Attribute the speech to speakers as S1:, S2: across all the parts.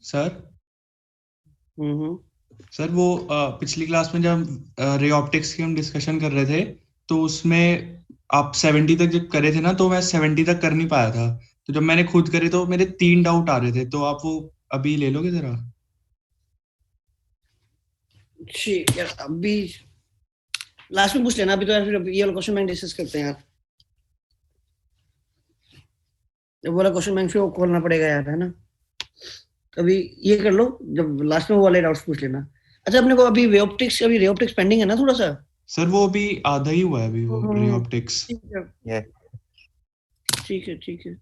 S1: Sir
S2: हम्म।
S1: Sir वो पिछली class में जब रे ऑप्टिक्स की हम डिस्कशन कर रहे थे, तो उसमें आप 70 तक जब करे थे ना, तो मैं 70 तक कर नहीं पाया था। तो जब मैंने खुद करे तो मेरे 3 डाउट आ रहे थे, तो आप वो अभी ले लोगे जरा।
S2: ठीक है, अभी लास्ट में पूछ लेना। अभी तो यार फिर ये वाला क्वेश्चन बैंक डिस्कस करते हैं यार। जब वाला क्वेश्चन बैंक फिर वो खोलना पड़ेगा यार, है ना। अभी ये कर लो, जब लास्ट में वो वाले डाउट्स पूछ लेना। अच्छा, अपने को अभी रे ऑप्टिक्स पेंडिंग है ना थोड़ा सा।
S1: सर वो अभी आधा ही हुआ है, अभी वो रे ऑप्टिक्स।
S2: ठीक है, ठीक है, ठीक है।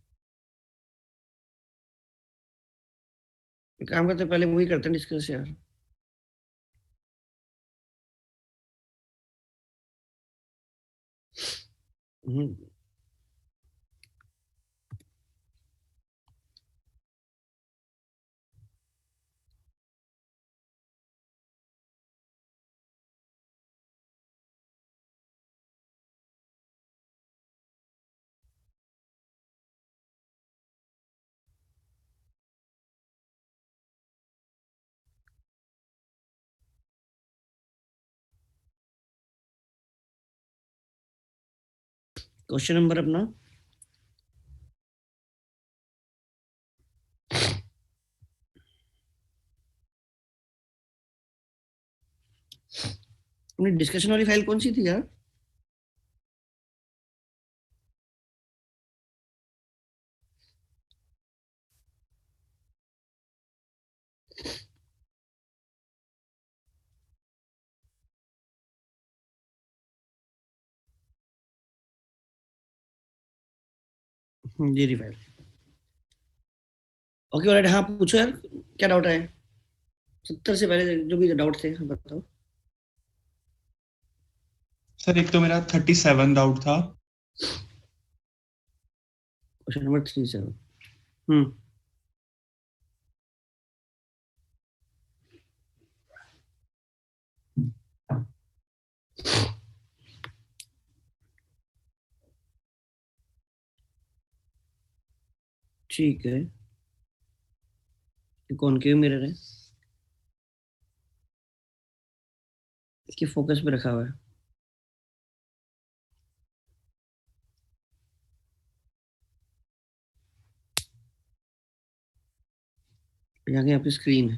S2: एक काम करते हैं, पहले वही करते हैं डिस्कस यार। हम्म। क्वेश्चन नंबर अपना अपनी डिस्कशन वाली फाइल कौन सी थी यार? ये रही फाइल। ओके ऑलराइट, हाँ पूछो यार, क्या डाउट है? 70 से पहले जो भी डाउट थे हाँ, बताओ।
S1: सर एक तो मेरा 37 डाउट था।
S2: Question number 37। ठीक है, ये कॉनकेव मिरर है, इसकी फोकस पे रखा हुआ है। यहाँ की आपकी स्क्रीन है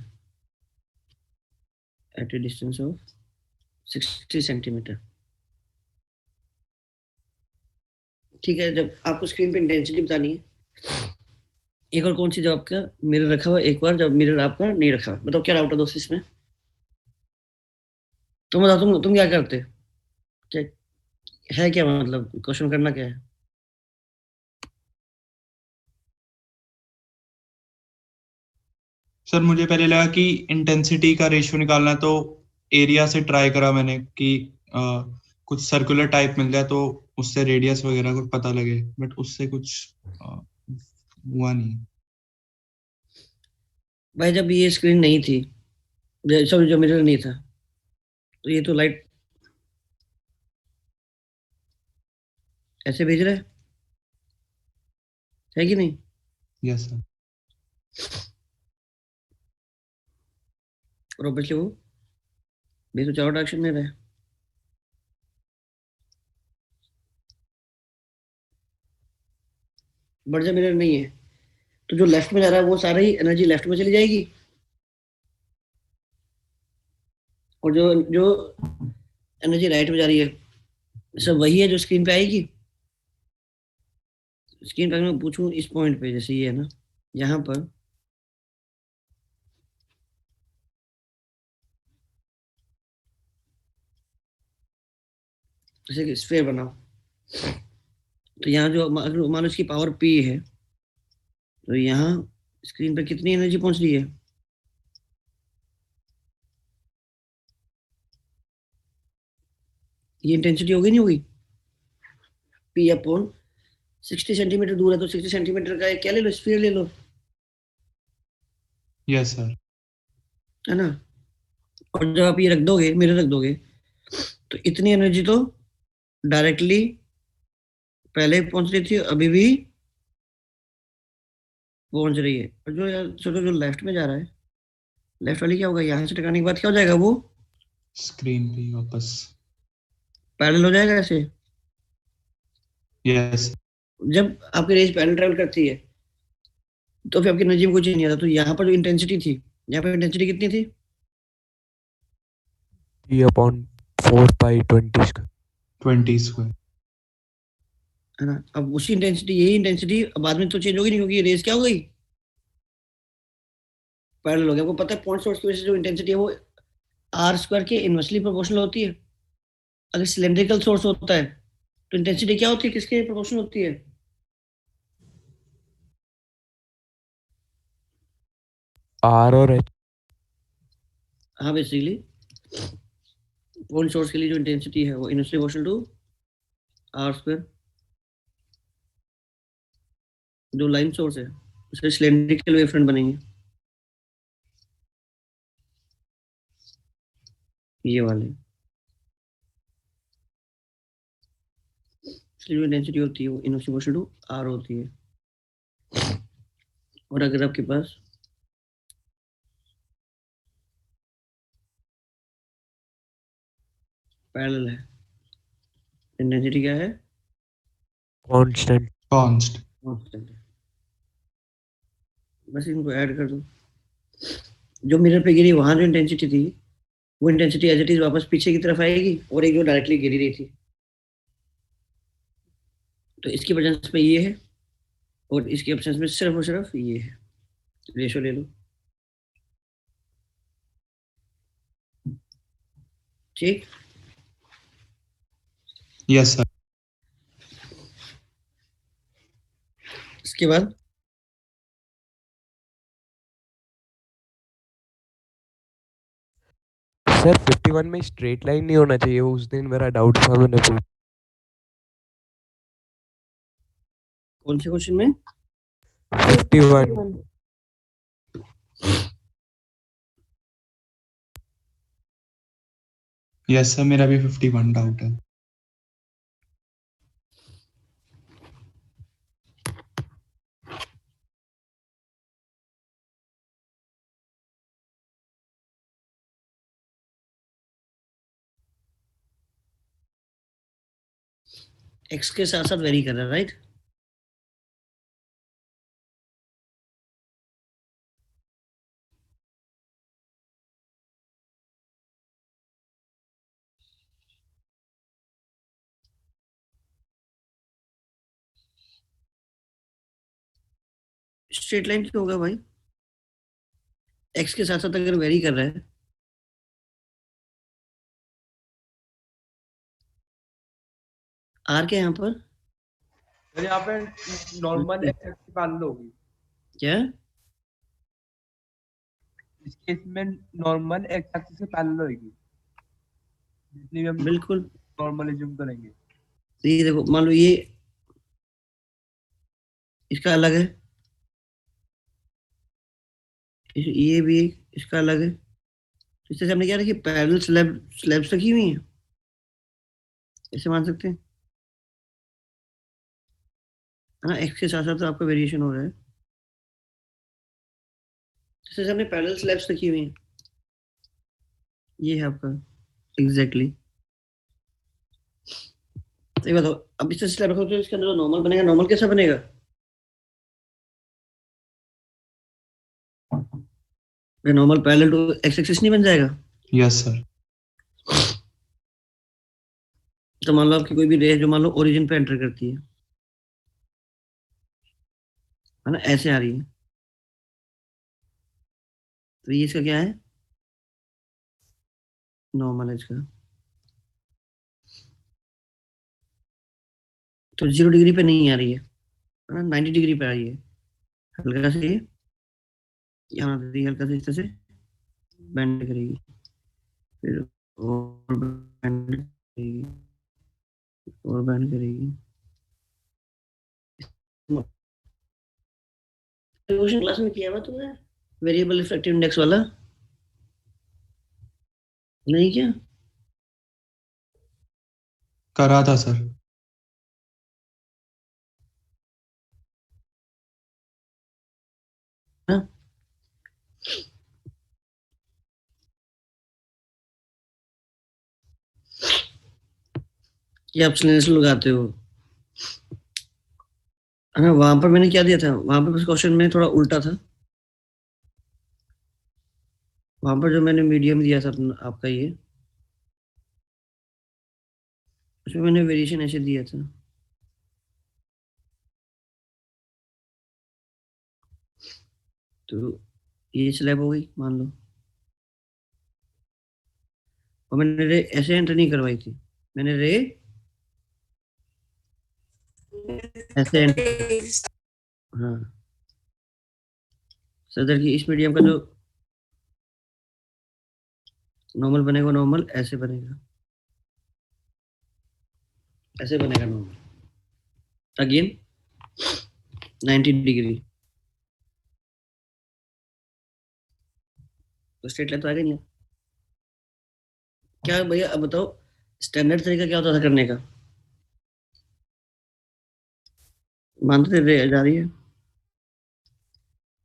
S2: at a distance of 60 centimetre. ठीक है, जब आपको स्क्रीन पे इंटेंसिटी बतानी है। एक और कौन सी, जब आपका मिरर रखा हुआ है, एक बार जब मिरर आपका नहीं रखा हुआ। बताओ क्या डाउट है दोस्त इसमें? तुम बताओ, तुम क्या करते? क्या है, क्या मतलब क्वेश्चन करना क्या है?
S1: सर मुझे पहले लगा कि इंटेंसिटी का रेशियो निकालना है, तो एरिया से ट्राई करा मैंने कि अ, कुछ सर्कुलर टाइप मिल जाए तो उससे रेडियस वगैरह कुछ पता लगे, बट उससे कुछ हुआ नहीं।
S2: भाई जब ये स्क्रीन नहीं थी, सॉरी जो मिरर नहीं था, तो ये तो लाइट ऐसे भेज रहा है कि नहीं?
S1: Yes sir.
S2: और ऑब्वियसली वो भी तो चारों डायरेक्शन में रहा है। बट जब मिरर नहीं है, तो जो लेफ्ट में जा रहा है वो सारा ही एनर्जी लेफ्ट में चली जाएगी, और जो जो एनर्जी राइट में जा रही है, सब वही है जो स्क्रीन पे आएगी। स्क्रीन पे अगर मैं पूछूं इस पॉइंट पे, जैसे ये है ना, यहाँ पर जैसे स्फेयर बनाओ, तो यहाँ जो अगर मान लो इसकी पावर पी है, तो यहाँ स्क्रीन पर कितनी एनर्जी पहुंच रही है? ये इंटेंसिटी होगी नहीं होगी? पी अपॉन 60 सेंटीमीटर दूर है, तो 60 सेंटीमीटर का एक क्या ले लो, स्फीयर ले लो,
S1: यस सर।
S2: है ना। और जब आप ये रख दोगे, मिरर रख दोगे, तो इतनी एनर्जी तो डायरेक्टली पहले पहुंच रही थी, अभी भी पहुंच रही है। और जो यार चलो जो लेफ्ट में जा रहा है, लेफ्ट वाली क्या होगा, यहाँ से टकराने के बाद क्या हो जाएगा, वो
S1: स्क्रीन पे ही वापस।
S2: पैरेलल हो जाएगा ऐसे।
S1: यस।
S2: जब आपकी रेस पैरेलल ट्रेवल करती है तो फिर आपकी एनर्जी में कुछ नहीं आता। तो यहाँ पर जो इंटेंसिटी थी, यहाँ पर इंटेंसिटी कितनी थी?
S3: 3/4 pi 20
S1: 20 स्क्वायर।
S2: है ना। अब उसी इंटेंसिटी, यही इंटेंसिटी बाद में तो चेंज होगी नहीं, क्योंकि रेस क्या हो गई, पैरेलल हो गया। आपको पता है पॉइंट सोर्स की वजह से जो इंटेंसिटी है वो आर स्क्वायर के इनवर्सली प्रोपोर्शनल होती है। अगर सिलेंड्रिकल सोर्स होता है तो इंटेंसिटी क्या होती है, किसके प्रोपोर्शनल होती है?
S3: R और H।
S2: हाँ बेसिकली पॉइंट सोर्स के लिए जो इंटेंसिटी है वो inversely proportional to r square. जो लाइन सोर्स है उससे सिलेंड्रिकल वेव फ्रंट बनेंगे, ये वाले। इसलिए जो इंटेंसिटी होती है वो इनवर्सली प्रोपोर्शनल टू आर होती है। और अगर आपके पास पैरेलल है, इंटेंसिटी क्या है?
S3: कांस्टेंट।
S1: कांस्ट।
S2: कांस्टेंट है। बस इनको ऐड कर दो। जो मिरर पे गिरी वहां जो इंटेंसिटी थी वो इंटेंसिटी एज इट इज वापस पीछे की तरफ आएगी, और एक जो डायरेक्टली गिरी रही थी। तो इसकी प्रेजेंस में ये है और इसकी एब्सेंस में सिर्फ और सिर्फ ये है। रेशो ले लो। ठीक।
S1: Yes sir.
S2: इसके बाद
S3: सर 51 में स्ट्रेट लाइन नहीं होना चाहिए, उस दिन मेरा डाउट था, मैंने पूछा।
S2: कौन से क्वेश्चन में?
S3: 51।
S1: यस सर, मेरा भी 51 डाउट है।
S2: एक्स के साथ साथ वेरी कर रहा है, राइट? स्ट्रेट लाइन क्यों होगा भाई? एक्स के साथ साथ अगर वेरी कर रहा है, आर के यहाँ पर
S4: तो यहाँ पे नॉर्मल एक्स एक्सिस पैरेलल होगी।
S2: क्या?
S4: इस केस में नॉर्मल एक्स एक्सिस से पैरेलल होगी, जितनी भी हम
S2: बिल्कुल।
S4: नॉर्मल एज्यूम करेंगे।
S2: तो ये देखो, मान लो ये इसका अलग है, ये भी इसका अलग है। तो इससे हमने क्या रखी, पैरेलल स्लैब्स रखी हुई हैं, ऐसे मान सकते हैं, है ना। एक्स के साथ साथ तो आपका वेरिएशन हो रहा है। जैसे हमने पैरेलल स्लैब्स रखी हुई हैं, ये है आपका एग्जैक्टली exactly। तो ये बताओ, अब इससे स्लैब रखो तो इसके अंदर नॉर्मल बनेगा। नॉर्मल कैसा बनेगा? Normal parallel to x axis नहीं बन जाएगा?
S1: Yes sir.
S2: तो मान लो आपकी कोई भी रे जो मान लो ओरिजिन पे एंटर करती है ना, ऐसे आ रही है, तो ये इसका क्या है, नॉर्मल है इसका। तो 0 डिग्री पे नहीं आ रही है ना, 90 डिग्री पे आ रही है। हल्का से ये यहाँ आती है, हल्का से इस तरह से बेंड करेगी, फिर और बेंड करेगी, और बेंड करेगी। क्वेश्चन क्लास में किया हुआ तुमने, वेरिएबल इफेक्टिव इंडेक्स वाला? नहीं क्या?
S1: करा था सर।
S2: ना। ये आप स्लेस लगाते हो, है ना। वहां पर मैंने क्या दिया था, वहां पर क्वेश्चन में थोड़ा उल्टा था। वहां पर जो मैंने मीडियम दिया था आपका ये, उसमें मैंने वेरिएशन ऐसे दिया था। तो ये स्लैब हो गई मान लो, और मैंने रे ऐसे एंटर नहीं करवाई थी, मैंने रे ऐसे एंटर। हाँ, सदर की इस मीडियम का जो नॉर्मल बनेगा, नॉर्मल ऐसे बनेगा, ऐसे बनेगा नॉर्मल, अगेन 90 डिग्री। तो स्ट्रेट लाइन तो आगे नहीं है। क्या भैया अब बताओ, स्टैंडर्ड तरीका क्या होता था करने का? मानते थे रे जा रही है,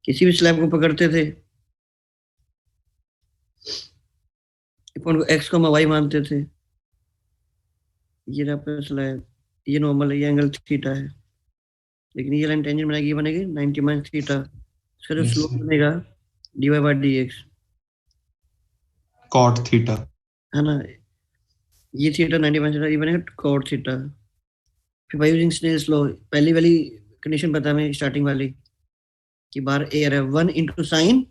S2: किसी भी स्लैब को पकड़ते थे, पॉइंट को एक्स को वाई मानते थे, ये आपका स्लैब, ये नॉर्मल है, ये एंगल थीटा है, लेकिन ये लाइन टेंजेंट बनेगी, ये बनेगी 90 माइनस थीटा। इसका जो
S1: Yes,
S2: स्लोप
S1: sir.
S2: बनेगा dy by dx,
S1: Cot theta.
S2: है ना। ये थीटा 90 माइनस थीटा, ये बनेगा cot थीटा। फिर बाय यूजिंग स्नेल्स लॉ, पहली वाली कंडीशन पता है हमें स्टार्टिंग वाली, कि बार ए आ रहा है 1 into sine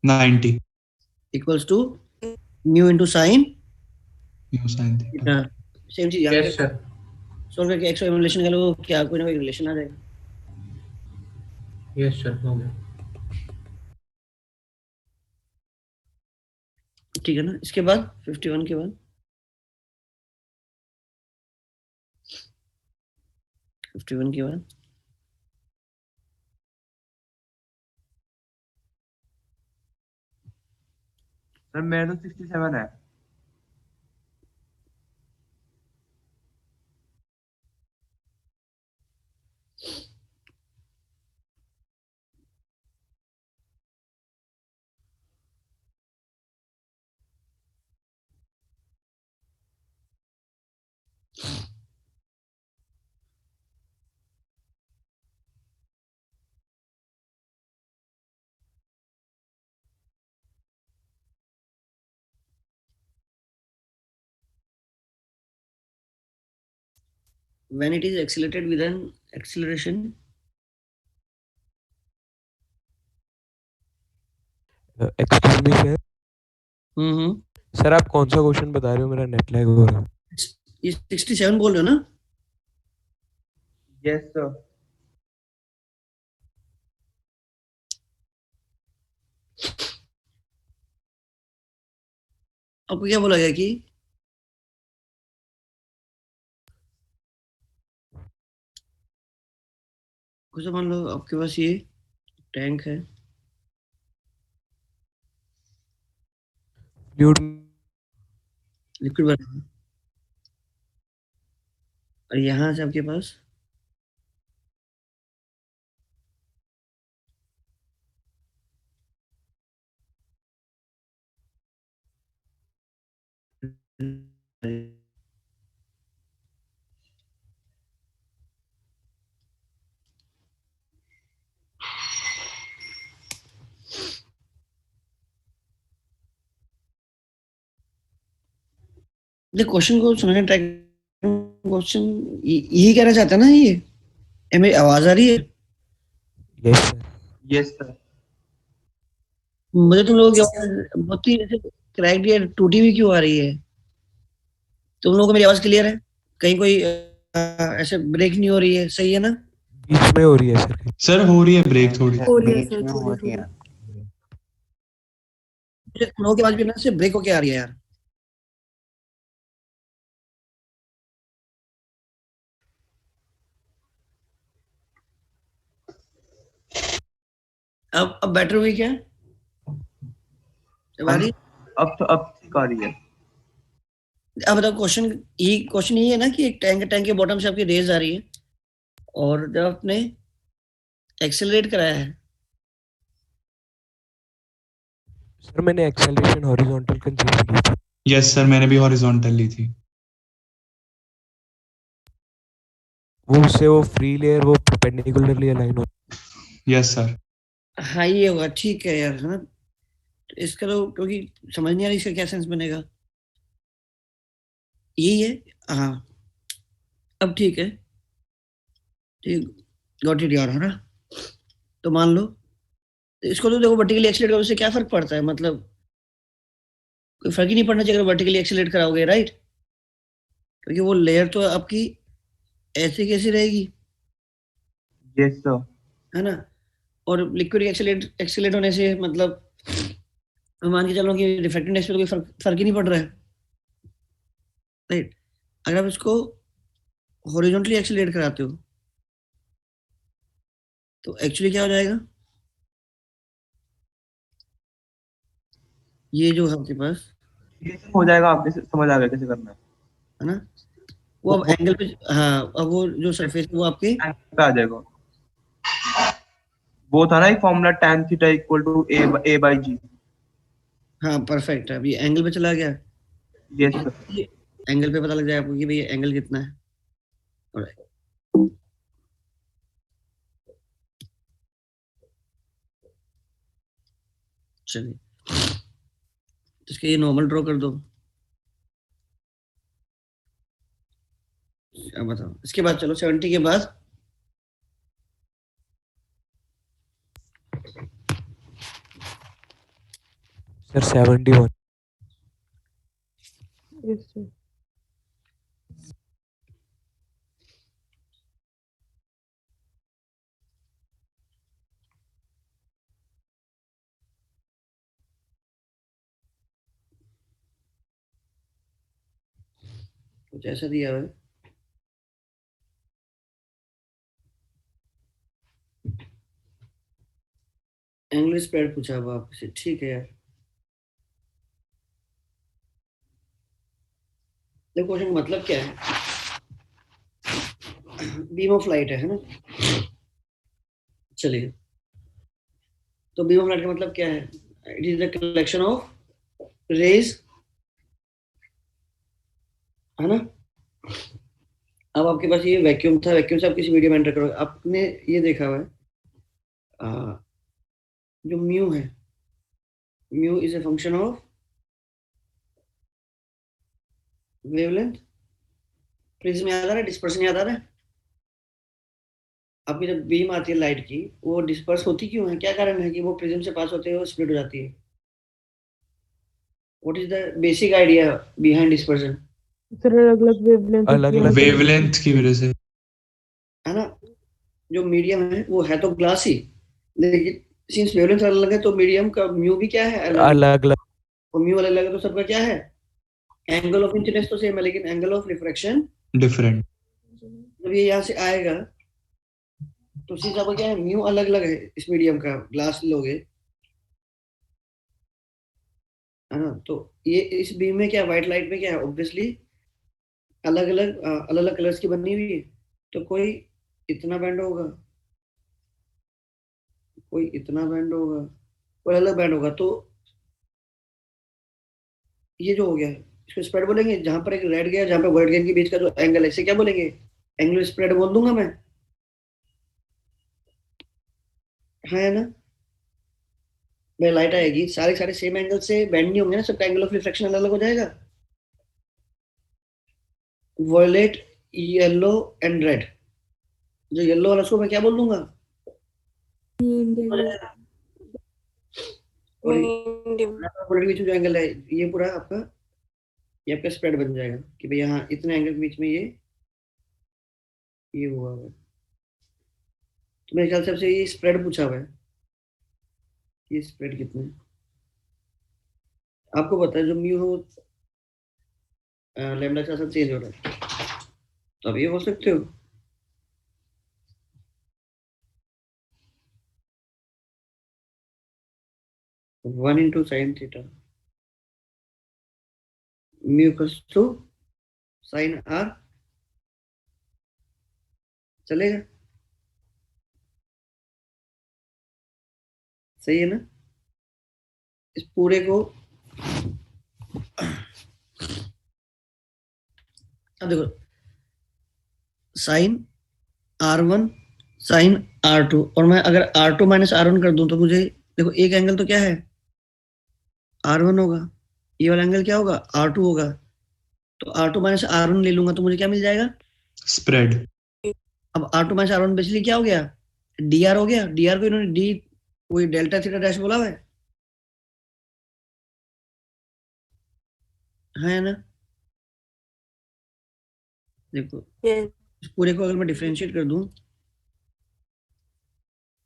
S1: 90
S2: equals to mu into sine
S1: mu sin theta.
S2: Theta. Same चीज यहाँ
S5: यस सर।
S2: सोल्व करके एक्स वाई रिलेशन कर लो, क्या कोई ना कोई रिलेशन आ जाएगा।
S5: यस सर हो गया।
S2: ठीक है ना। इसके बाद 51 के बाद 51 के बाद
S4: सर मेरा तो 67 है।
S2: when it is accelerated with an acceleration
S3: excuse me sir.
S2: Hmm,
S3: sir आप कौन सा क्वेश्चन बता रहे हो? मेरा नेट लैग हो रहा है।
S2: ये 67 बोल रहे हो ना?
S4: Yes sir.
S2: आपको क्या बोला गया कि कुछ मान लो आपके पास ये टैंक है,
S3: फ्लूइड
S2: लिक्विड बना, और यहाँ से आपके पास क्वेश्चन को सुनने ट्राई, क्वेश्चन यही कहना चाहता है ना ये मेरी आवाज आ रही है?
S3: Yes sir.
S4: Yes sir.
S2: मुझे तुम लोगों की आवाज बहुत ही ऐसे क्रैक्ड या टूटी हुई क्यों आ रही है? तुम लोगों को मेरी आवाज क्लियर है? कहीं कोई ऐसे ब्रेक नहीं हो रही है? सही है ना?
S3: बीच में हो रही है सर।
S1: सर हो रही है ब्रेक थोड़ी।
S6: हो रही है सर, थोड़ी थोड़ी।
S2: मुझे तुम लोगों की आवाज भी ना से ब्रेक होके आ रही है यार। अब बेटर हुई क्या? अब आ रही है?
S4: अब ठीक आ रही है।
S2: अब बताओ, क्वेश्चन यही है ना कि एक टैंक के बॉटम से आपकी रेज आ रही है, और जब आपने एक्सेलरेट कराया है
S3: सर मैंने एक्सेलरेशन हॉरिजॉन्टल कंसीडर की थी।
S1: यस सर, मैंने भी हॉरिजॉन्टल ली थी।
S3: वो उससे वो फ्री लेयर वो परपेंडिकुलरली अलाइन हो।
S1: Yes sir.
S2: हाँ ये होगा, ठीक है यार, है ना। तो इसका तो क्योंकि समझ नहीं आ रही इसका क्या सेंस बनेगा। यही है, हाँ अब ठीक है, ठीक, गॉट इट यार, है ना। तो मान लो इसको तो देखो वर्टिकली एक्सीलरेट करने से क्या फर्क पड़ता है, मतलब कोई फर्क ही नहीं पड़ना चाहिए अगर वर्टिकली एक्सीलरेट कराओगे, राइट। क्योंकि वो लेयर तो आपकी ऐसी कैसी रहेगी,
S4: यस सर।
S2: है ना। और लिक्विड एक्सीलरेट होने से मतलब मान के चलो कि रिफ्रैक्टिव इंडेक्स पे तो कोई फर्क ही नहीं पड़ रहा है, राइट। अगर आप इसको हॉरिजॉन्टली एक्सीलरेट कराते हो तो एक्चुअली क्या हो जाएगा, ये जो है आपके पास,
S4: ये सब हो जाएगा, आपके समझ आ गया कैसे करना है।
S2: है ना, वो अब एंगल पे, हाँ अब वो जो सरफेस है वो आपके
S4: पे आ जाएगा। वो था ना एक formula tan theta equal to a by g.
S2: हाँ परफेक्ट है, अब ये एंगल पे चला गया।
S4: Yes sir.
S2: एंगल पे पता लग जाए आपको कि भाई एंगल कितना है। Alright, चलिए इसके ये नॉर्मल ड्रॉ कर दो। अब बताओ इसके बाद, चलो 70 के बाद
S3: सर 71।
S5: Yes, sir.
S2: कुछ ऐसा दिया हुआ है, एंगल स्प्रेड पूछा हुआ आपसे, ठीक है यार। देखो क्वेश्चन का मतलब क्या है, बीम ऑफ लाइट है ना। चलिए, तो बीम ऑफ लाइट का मतलब क्या है, it is the collection of rays, है ना। अब आपके पास ये वैक्यूम था, वैक्यूम से आप किसी मीडियम में एंटर करोगे, आपने ये देखा हुआ है जो म्यू है, mu is a function of wavelength. Prism याद आ रहा है, डिस्पर्शन याद आ रहा है। आपकी जब बीम आती है लाइट की, वो डिस्पर्स होती क्यों है, क्या कारण है कि वो प्रिज्म से पास होते हुए स्प्लिट हो जाती है। What is the basic idea behind dispersion,
S5: sir अलग-अलग वेवलेंथ
S3: अलग
S5: होती है,
S3: अलग
S5: मतलब
S1: वेवलेंथ की वजह से।
S2: है ना। जो मीडियम है वो है तो ग्लास ही, लेकिन सिंस वेवलेंथ अलग है तो मीडियम का म्यू भी क्या है, अलग अलग।
S3: अलग अलग।
S2: और म्यू अलग अलग है तो सबका क्या है, एंगल ऑफ इंसिडेंस तो सेम है लेकिन एंगल ऑफ रिफ्रैक्शन
S1: डिफरेंट।
S2: जब ये यहाँ से आएगा तो उसी हिसाब का क्या है, म्यू अलग अलग है इस मीडियम का, ग्लास लोगे, है ना। तो ये इस बीम में क्या, व्हाइट लाइट में क्या है, ऑब्वियसली अलग अलग अलग अलग कलर्स की बनी हुई है। तो कोई इतना बैंड होगा, कोई इतना बैंड होगा, कोई अलग बैंड होगा। तो ये जो हो गया इसको स्प्रेड बोलेंगे, जहां पर एक रेड गया जहां पर व्हाइट गया, के बीच का जो एंगल है इसे क्या बोलेंगे, एंगुलर स्प्रेड बोल दूंगा मैं, है ना। भाई लाइट आएगी, सारे सारे सेम एंगल से बैंड नहीं होंगे ना, सबका एंगल ऑफ रिफ्लेक्शन अलग अलग हो जाएगा। वॉयलेट, येलो एंड रेड, जो येलो वाला उसको मैं क्या बोल दूंगा, हो जाएगा। और ये बीच में जो एंगल है ये पूरा आपका, ये आपका स्प्रेड बन जाएगा कि भाई यहाँ इतने एंगल के बीच में ये हुआ हुआ है। तो मेरे ख्याल से आपसे ये स्प्रेड पूछा हुआ है, ये स्प्रेड कितने है? आपको पता है जो म्यू हो लैम्डा के साथ चेंज हो रहा है, तो आप ये बोल सकते हो 1 into sin θ mu equals to sine r, चलेगा, सही है ना। इस पूरे को अब देखो साइन R1 साइन R2 और मैं अगर R2 माइनस R1 कर दूं तो मुझे देखो एक एंगल तो क्या है R1 होगा, ये वाला एंगल क्या होगा R2 होगा, तो R2 माइनस R1 ले लूंगा तो मुझे क्या मिल जाएगा
S1: स्प्रेड।
S2: अब R2 माइनस R1 बेसिकली क्या हो गया DR हो गया, DR को इन्होंने डी वही डेल्टा थीटा डैश बोला हुआ है ना। देखो
S5: Yes.
S2: इस पूरे को अगर मैं डिफरेंशिएट कर दूं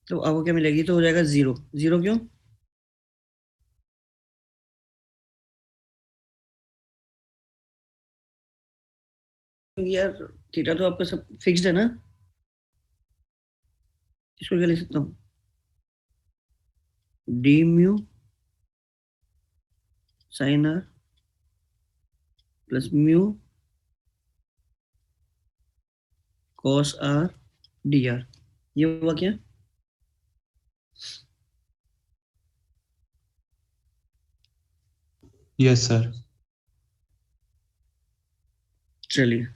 S2: तो आपको क्या मिलेगी, तो हो जाएगा 0। 0 क्यों, क्योंकि यार थीटा तो आपका सब फिक्स्ड है ना, इसको क्या लिख सकता हूँ d mu sine r plus mu cos r d r, ये हुआ क्या,
S1: यस सर।
S2: चलिए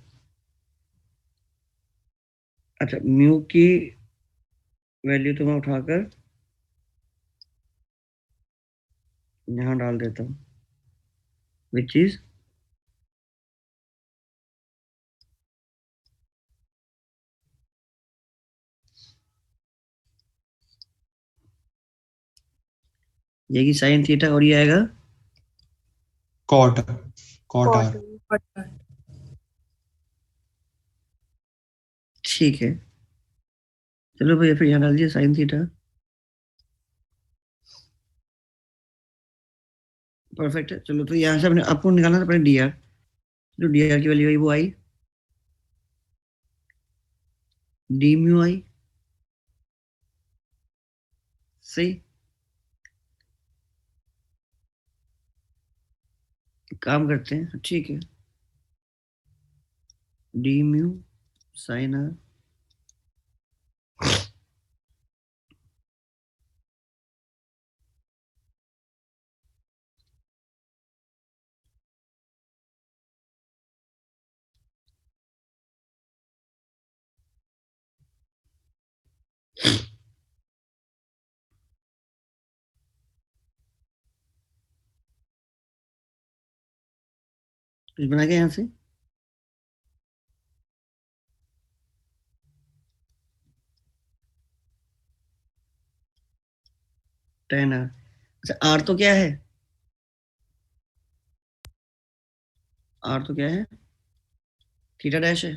S2: अच्छा म्यू की वैल्यू तो मैं उठाकर यहाँ डाल देता हूँ विच इज ये की साइन थीटा और ये आएगा
S1: कॉट कॉट आर।
S2: ठीक है चलो भैया फिर यहाँ डाल दिया साइन थीटा, परफेक्ट है। चलो तो यहाँ से अपने आपको निकालना था पहले डी आर, जो डी आर की वैल्यू आई वो आई डी म्यू आई, सही, काम करते हैं ठीक है डी म्यू साइन आर कुछ बना के यहाँ से टेन आर, अच्छा आर तो क्या है, आर तो क्या है थीटा डैश है,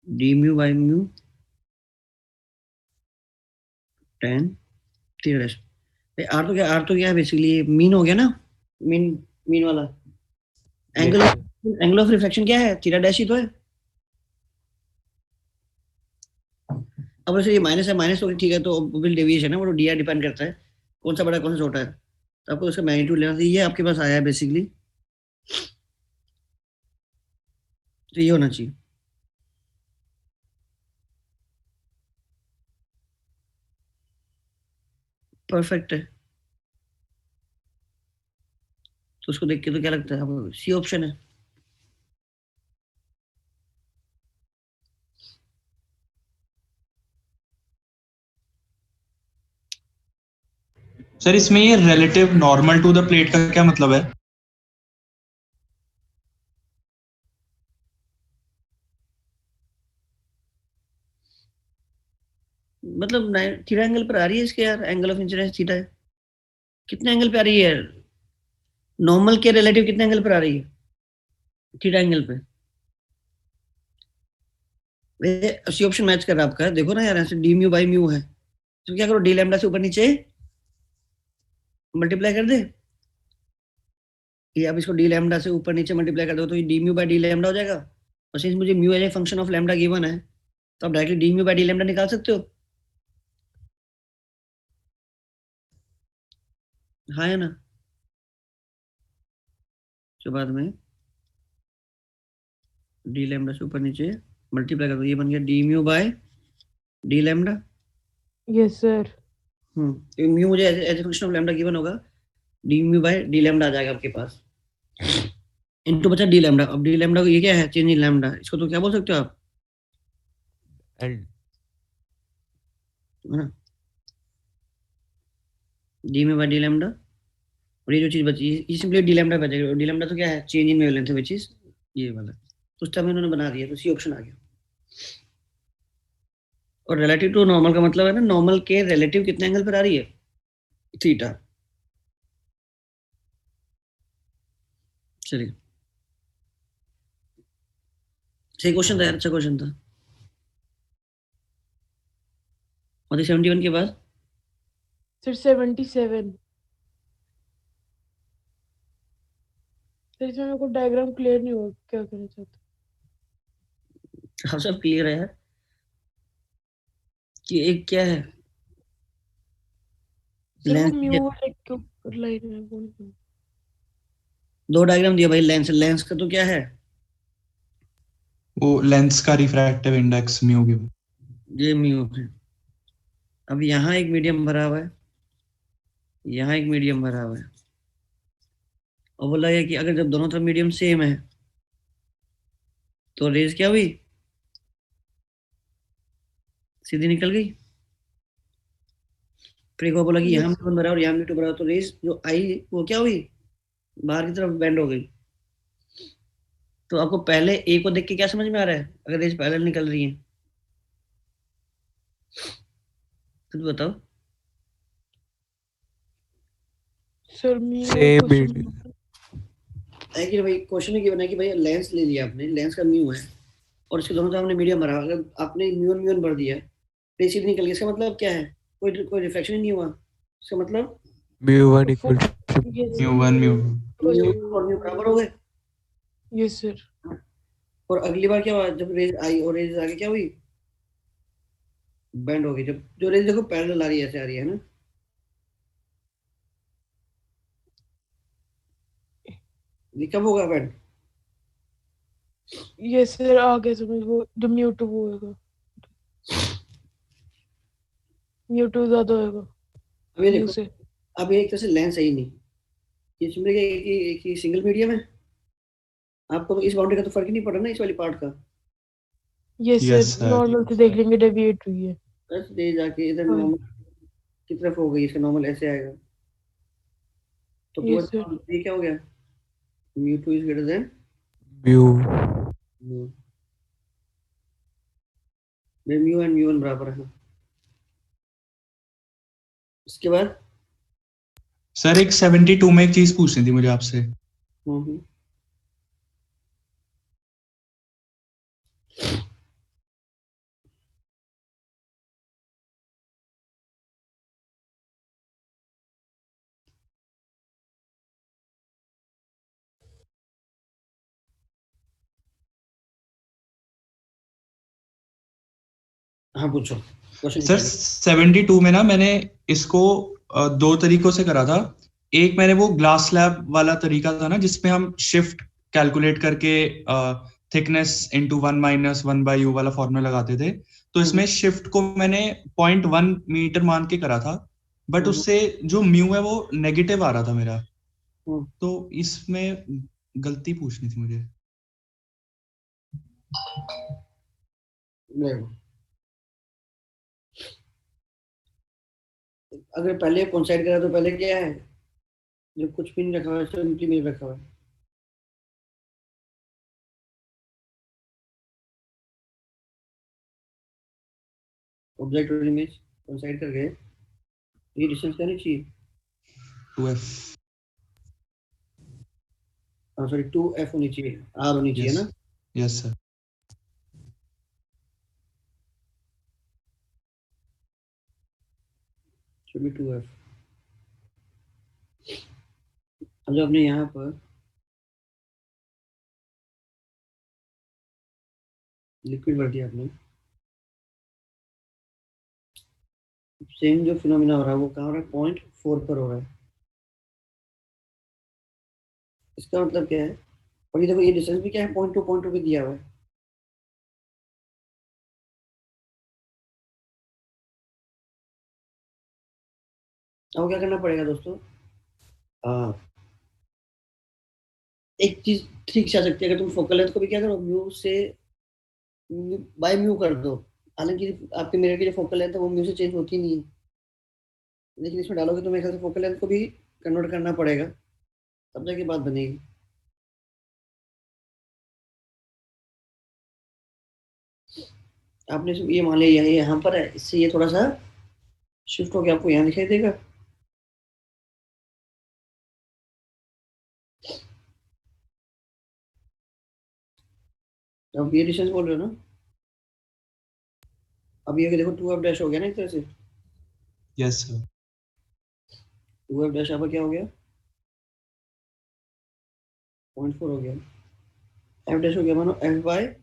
S2: d mu by mu tan theta dash, r तो क्या है बेसिकली मीन हो गया ना, मीन मीन वाला angle
S3: Yes,
S2: angle of reflection क्या है थीटा डैश ही तो है। अब वैसे ये माइनस है, माइनस तो ठीक है, तो विल डेविएशन है ना, वो तो डी आर डिपेंड करता है कौन सा बड़ा कौन सा छोटा है, तो आपको उसका मैग्नीट्यूड लेना चाहिए, ये आपके पास आया है बेसिकली, तो ये होना चाहिए। परफेक्ट है, तो उसको देख के तो क्या लगता है आपको सी ऑप्शन है।
S1: सर इसमें ये relative normal to the plate का क्या मतलब है?
S2: मतलब थीटा एंगल पर आ रही है इसके यार, एंगल ऑफ इंसिडेंस थीटा है, कितने एंगल पे आ रही है यार, नॉर्मल के रिलेटिव कितने एंगल पर आ रही है थीटा एंगल पे, सी ऑप्शन मैच कर रहा है आपका, देखो ना यार ऐसे डी म्यू बाई म्यू है, तो क्या करो डी लैम्डा से ऊपर नीचे मल्टीप्लाई कर दे, ये आप इसको डी लैम्डा से ऊपर नीचे मल्टीप्लाई कर दो तो ये d mu by d lambda हो जाएगा, और सिंस मुझे mu as a function of lambda given है तो आप directly d mu by d lambda निकाल सकते हो, हाँ है ना, उसके बाद में डी लैम्डा से ऊपर नीचे मल्टीप्लाई कर दो, ये बन गया d mu by d lambda.
S5: Yes, sir.
S2: Mu मुझे as a function of lambda given होगा, d mu by d lambda आ जाएगा आपके पास, इनटू बचा डी लैम्डा। अब डी लैम्डा को ये क्या है, चेंज इन लैम्डा, इसको तो क्या बोल सकते हो आप,
S3: एल
S2: है ना, डी में बाय डी लैम्डा। और ये जो चीज बची ये सिंपली डी लैम्डा बचेगा। डी लैम्डा तो क्या है, change in wavelength, which is ये वाला, उस टाइम इन्होंने बना दिया, तो सी ऑप्शन आ गया। और रिलेटिव टू नॉर्मल का मतलब है ना, नॉर्मल के रिलेटिव कितने एंगल पर आ रही है, थीटा। चलिए सही क्वेश्चन था यार, अच्छा क्वेश्चन था। और 71 के बाद
S5: Sir, 77. सर इसमें मेरे को डायग्राम क्लियर नहीं हुआ, क्या करना चाहते
S2: आप सब क्लियर है यार कि एक क्या है,
S5: सर? वो
S2: लेंस।
S5: म्यू वाले के ऊपर लाइन है, वो नहीं।
S2: दो डायग्राम दिया भाई, लेंस, लेंस का तो क्या है,
S1: वो लेंस का रिफ्रैक्टिव इंडेक्स म्यू की।
S2: ये म्यू है। अब यहाँ एक मीडियम भरा हुआ है, यहाँ एक मीडियम भरा हुआ है, और बोला है कि अगर जब दोनों तरफ मीडियम सेम है तो रेज क्या हुई, सीधी निकल गई। फिर एक बार बोला कि यहाँ
S5: Yes.
S2: म्यू भरा और यहाँ म्यू भरा, तो रेज जो आई वो क्या हुई, बाहर की तरफ बेंड हो गई। तो आपको पहले ए को देख के क्या समझ में आ रहा है, अगर रेज पैरेलल निकल रही है तो बताओ।
S5: Sir mu
S3: Same
S5: question
S3: medium.
S2: है कि भाई क्वेश्चन में क्या बना कि भाई लेंस ले लिया आपने, लेंस का म्यू है और इसके दोनों तरफ आपने मीडियम भरा, अगर आपने म्यू भर दिया, रेज सीधी निकल गई, इसका मतलब क्या है, कोई रिफ्लेक्शन ही नहीं हुआ, इसका मतलब
S3: mu1 equal to
S5: Yes,
S1: mu one mu
S2: mu और म्यू बराबर हो गए।
S5: yes sir.
S2: और अगली बार क्या हुआ, जब रेज आई और रेज आगे क्या हुई, बेंड हो गई। जब जो रेज देखो पैरेलल आ रही है, ऐसे आ रही है ना, ये कब होगा बेंड,
S5: Yes sir, आगे समझ, वो जब म्यू टू होएगा, म्यू टू ज्यादा होएगा
S2: अब ये
S5: म्यू
S2: देखो,
S5: से।
S2: अब ये एक तरह से लेंस है ही नहीं, ये सिंपली एक ही सिंगल मीडियम है। आपको तो इस बाउंड्री का तो फर्क ही नहीं पड़ रहा ना, इस वाली पार्ट का।
S5: Yes
S1: Yes,
S5: sir,
S1: sir.
S5: Normal से देख लेंगे, डेविएट हुई है।
S2: बस ये जाके इधर
S5: हाँ।
S2: नॉर्मल की तरफ हो गई, इसका नॉर्मल ऐसे आएगा, तो
S5: Yes,
S2: पूरा
S5: sir.
S2: ये क्या हो गया, mu two is greater than
S3: mu.
S2: Mu, mu and mu one बराबर है। इसके बाद
S1: सर एक 72 में एक चीज पूछनी थी मुझे आपसे।
S2: हम्म, हाँ पूछो क्वेश्चन।
S1: सर 72 में ना मैंने इसको दो तरीकों से करा था। एक मैंने वो ग्लास स्लैब वाला तरीका था ना, जिसमें हम शिफ्ट कैलकुलेट करके थिकनेस इनटू 1 - 1/u वाला फॉर्मूला लगाते थे। तो इसमें शिफ्ट को मैंने 0.1 मीटर मान के करा था, बट उससे जो म्यू है वो नेगेटिव आ रहा था मेरा। तो इसमें गलती पूछनी थी मुझे।
S2: अगर पहले कोइंसाइड करा तो पहले क्या है, जो कुछ भी नहीं रखा हुआ है, सिंपली नहीं रखा हुआ है। ऑब्जेक्ट और इमेज कोइंसाइड कर गए, ये डिस्टेंस क्या नहीं चाहिए,
S1: 2f।
S2: सॉरी 2f होनी चाहिए, r होनी चाहिए ना।
S1: Yes sir.
S2: should be 2f। अब जो आपने यहाँ पर लिक्विड भर दिया, आपने सेम जो फिनोमिना हो रहा है वो कहाँ हो रहा है, 0.4 पर हो रहा है। इसका मतलब क्या है, और ये देखो ये डिस्टेंस भी क्या है, 0.2 पे दिया हुआ है। अब क्या करना पड़ेगा दोस्तों, एक चीज ठीक से आ सकती है, अगर तुम फोकल लेंथ को भी क्या करो, म्यू से बाय म्यू कर दो। हालांकि आपके मिरर की जो फोकल लेंथ है वो म्यू से चेंज होती नहीं है, लेकिन इसमें डालोगे तो मेरे ख्याल से फोकल लेंथ को भी कन्वर्ट करना पड़ेगा, तब जाके बात बनेगी। आपने ये मान लिया ये यहाँ पर है, इससे ये थोड़ा सा शिफ्ट होकर आपको यहाँ दिखाई देगा। अब ये डिस्टेंस बोल रहे हो ना, अब ये देखो 2f डैश हो गया ना एक तरह से।
S1: Yes sir.
S2: 2f डैश यहाँ पर क्या हो गया, 0.4 हो गया। f डैश हो गया मानो f बाय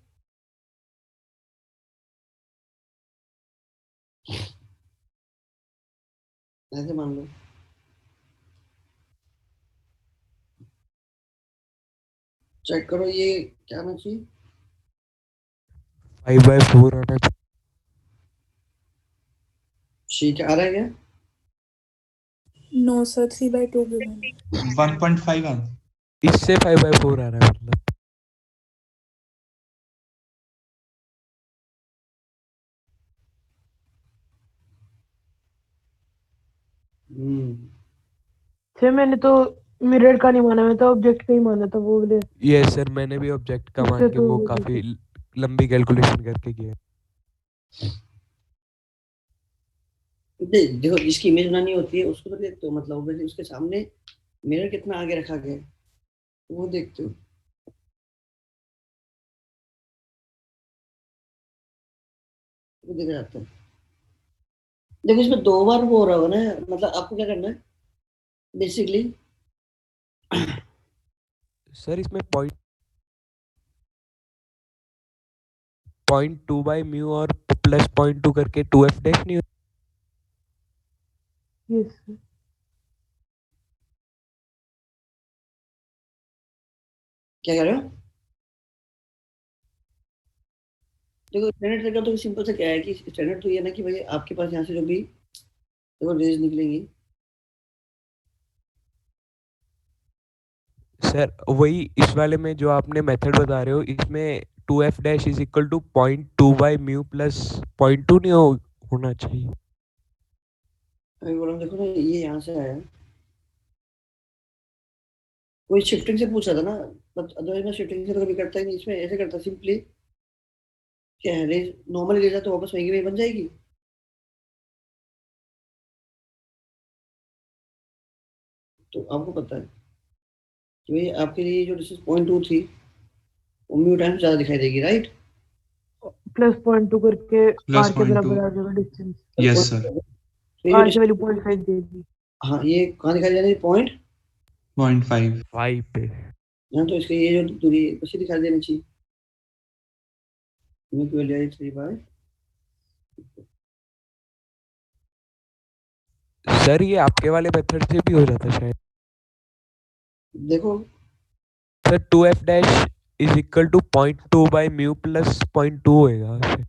S2: ऐसे मान लो, चेक करो ये क्या आना चाहिए,
S3: 5/4 आना चाहिए।
S2: ठीक है, आ रहा है क्या?
S6: No sir 3/2 given.
S1: 1.5 है।
S3: इससे 5/4 आ रहा है मतलब।
S5: फिर मैंने तो मिरर का नहीं माना, मैं तो ऑब्जेक्ट का ही माना था वो वाले।
S3: यस सर, मैंने भी ऑब्जेक्ट का मान
S5: इससे
S3: के
S5: तो
S3: वो
S5: वो
S3: काफी लंबी कैलकुलेशन करके किया।
S2: देखो जिसकी इमेज बनानी होती है उसको तो देखते हो, मतलब obviously उसके सामने मिरर कितना आगे रखा गया है वो देखते हो। वो देखा जाता है। देखो इसमें 2 बार वो हो रहा होगा ना, मतलब आपको क्या करना है बेसिकली,
S3: सर इसमें 0.2 बाई म्यू और प्लस 0.2 करके 2f डैश नहीं
S5: यस
S2: क्या कह रहे हो? देखो स्टैंडर्ड तरीका तो सिंपल से क्या है कि स्टैंडर्ड तो ये ना कि भाई आपके पास यहाँ से जो भी देखो रेज निकलेंगी,
S3: सर वही इस वाले में जो आपने मेथड बता रहे हो इसमें 2f dash is equal to 0.2 by mu plus 0.2 नहीं होना चाहिए।
S2: अभी बोला देखो ना ये यहाँ से आया, कोई शिफ्टिंग से पूछ रहा था ना, बट अदरवाइज मैं शिफ्टिंग से तो कभी करता ही नहीं, इसमें ऐसे करता सिंपली क्या है, रेज नॉर्मल रेज है तो वापस वहीं की वहीं बन जाएगी। तो आपको पता है कि भाई आपके लिए जो डिस्टेंस 0.2 थी वो म्यू टाइम्स ज़्यादा दिखाई देगी, राइट?
S5: +0.2 करके
S1: प्लस
S5: r के
S1: 0.2।
S5: बराबर आ जाएगा डिस्टेंस।
S1: Yes sir.
S2: तो ये
S5: r की
S2: जो
S5: वैल्यू 0.5 देगी।
S2: हाँ ये कहाँ दिखाई दे रही है, पॉइंट
S1: 0.5।
S3: 5 पे।
S2: यहाँ, तो इसके ये जो दूरी उसी दिखाई देनी चाहिए, म्यू की वैल्यू आई 3/।
S3: सर ये आपके वाले मेथड से भी हो जाता है शायद।
S2: देखो
S3: sir 2f dash is equal to 0.2 by mu plus 0.2 होएगा वैसे।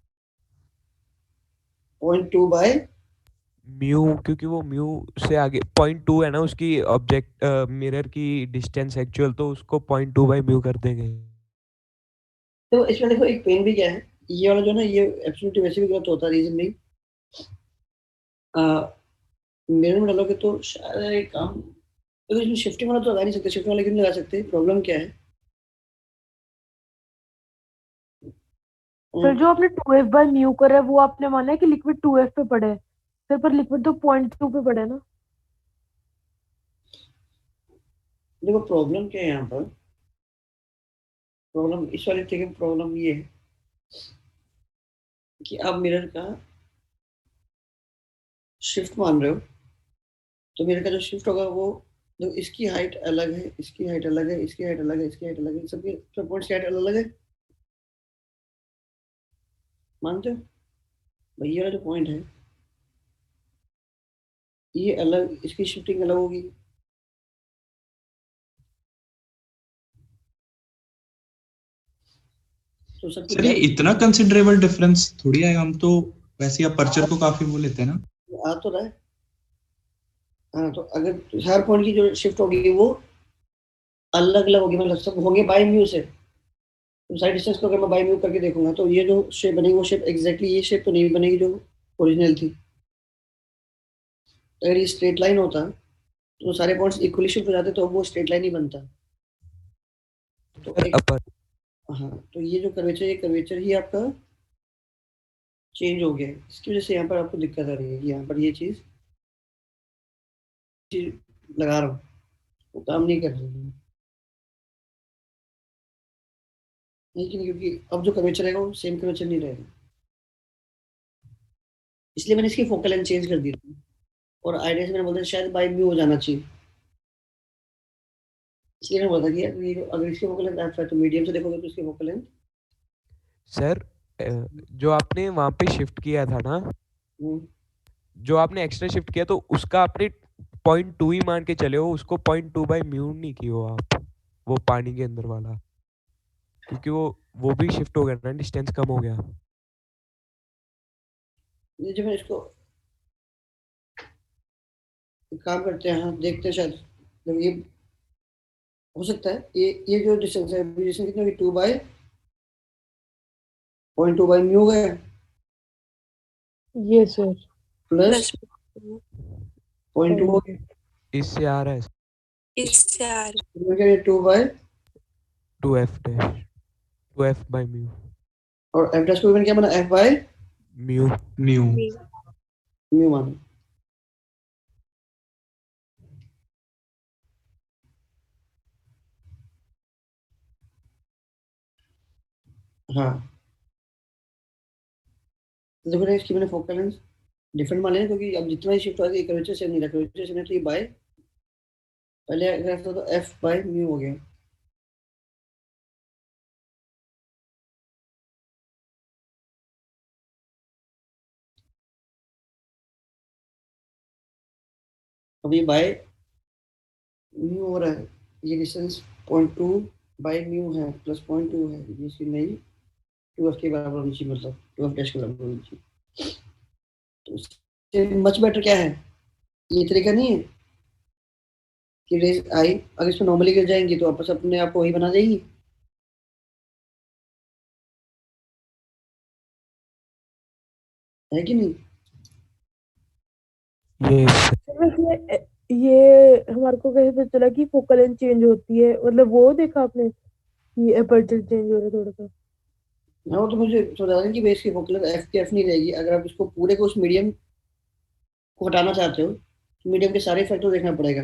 S2: 0.2 बाय
S3: म्यू क्योंकि वो म्यू से आगे 0.2 है ना उसकी ऑब्जेक्ट मिरर की डिस्टेंस एक्चुअल, तो उसको 0.2 बाई म्यू कर देंगे।
S2: तो इसमें देखो एक पेन भी क्या है, ये वाला जो ना ये एब्सोल्युटली वैसे भी गलत होता है, रीजन नहीं मिरर में डालोगे तो शायद एक काम, तो इसमें शिफ्टिंग वाला तो लगा नहीं सकते, शिफ्टिंग वाला क्यों नहीं लगा सकते, प्रॉब्लम क्या है?
S5: सर जो आपने 2f बाय म्यू करा है वो आपने माना है कि लिक्विड 2f पे पड़ा है सर, पर लिक्विड तो 0.2 पे पड़ा है ना।
S2: देखो प्रॉब्लम क्या है यहाँ पर, प्रॉब्लम इस वाले ठीक है, प्रॉब्लम ये है कि आप मिरर का शिफ्ट मान रहे हो, तो मिरर का जो शिफ्ट होगा वो जो इसकी हाइट अलग है, इसकी हाइट अलग है, इसकी हाइट अलग है, इसकी हाइट अलग है, सबके सब पॉइंट्स की हाइट अलग अलग है, मानते हो? भाई ये वाला जो पॉइंट है ये अलग, इसकी शिफ्टिंग अलग होगी। तो सब कुछ
S1: सर ये इतना कंसिडरेबल डिफरेंस थोड़ी है, हम तो वैसे ही अपर्चर को काफी वो लेते हैं ना।
S2: आ तो रहा है, हाँ, तो अगर हर पॉइंट की जो शिफ्ट होगी वो अलग अलग होगी, मतलब सब होंगे बाय म्यू से। तो साइड डिस्टेंस को अगर मैं बाय म्यू करके देखूंगा तो ये जो शेप बनेगी वो शेप एग्जैक्टली ये शेप तो नहीं बनेगी जो ओरिजिनल थी। अगर ये स्ट्रेट लाइन होता तो सारे पॉइंट्स इक्वली शिफ्ट हो जाते तो वो स्ट्रेट लाइन ही बनता। तो
S3: सर
S2: एक
S3: अपर
S2: हाँ, तो ये जो कर्वेचर, ये कर्वेचर ही आपका चेंज हो गया है। इसकी वजह से यहाँ पर आपको दिक्कत आ रही है कि यहाँ पर ये चीज लगा रहा हूँ वो काम नहीं कर रही है। लेकिन क्योंकि अब जो कर्वेचर रहेगा वो सेम कर्वेचर नहीं रहेगा, इसलिए मैंने इसकी फोकल लेंथ चेंज कर दी थी। और आइडिया से मैंने बोला था शायद बाय म्यू हो जाना चाहिए, इसलिए मैंने बोला था कि यार ये अगर इसकी फोकल लेंथ f है तो मीडियम से देखोगे तो इसकी फोकल लेंथ
S3: सर जो आपने वहाँ पे शिफ्ट किया था ना, जो आपने एक्स्ट्रा शिफ्ट किया तो उसका आपने 0.2 ही मान के चले हो, उसको 0.2 बाई म्यू नहीं की हो आप, वो पानी के अंदर वाला, क्योंकि वो भी शिफ्ट हो गया ना, डिस्टेंस कम हो गया।
S2: ये जो मैं इसको एक काम करते हैं, हाँ देखते हैं शायद जब ये हो सकता है ये जो डिस्टेंस है डिस्टेंस कितना होगी 2 बाय 0.2 बाय म्यू है
S5: ये सर
S2: प्लस
S6: प्लस
S2: 0.2 हो
S3: इससे आ रहा है
S6: इससे आ रही
S2: गया 2 by
S3: 2f dash 2f by mu
S2: और f डैश को मैंने क्या बना f by
S3: mu
S1: mu
S2: mu माना। हाँ, तो देखो ना इसकी मैंने फोकल लेंथ डिफरेंट मान लिया क्योंकि अब जितना ही शिफ्ट होगा ये कर्वेचर सेम नहीं रहा, कर्वेचर सेम है तो ये बाय पहले अगर था तो f बाय म्यू हो गया। अब ये बाय म्यू हो रहा है, ये डिस्टेंस 0.2 बाय म्यू है प्लस 0.2 है, ये इसकी नहीं 2f के बराबर होनी चाहिए, मतलब 2f डैश के बराबर होनी चाहिए। तो उससे मच बेटर क्या है, ये तरीका नहीं है कि रेज आई अगर इसमें नॉर्मली गिर जाएंगी तो वापस अपने आप को वही बना देगी, है कि नहीं।
S3: ये
S5: सर वैसे ये हमारे को कैसे पता चला कि फोकल लेंथ चेंज होती है, मतलब वो देखा आपने कि एपर्चर चेंज हो रहा है थोड़ा सा?
S2: हाँ, वो तो मुझे समझा रहा है कि बेस की फोकल लेंथ एफ की एफ नहीं रहेगी। अगर आप इसको पूरे को उस मीडियम को हटाना चाहते हो तो मीडियम के सारे फैक्टर देखना पड़ेगा।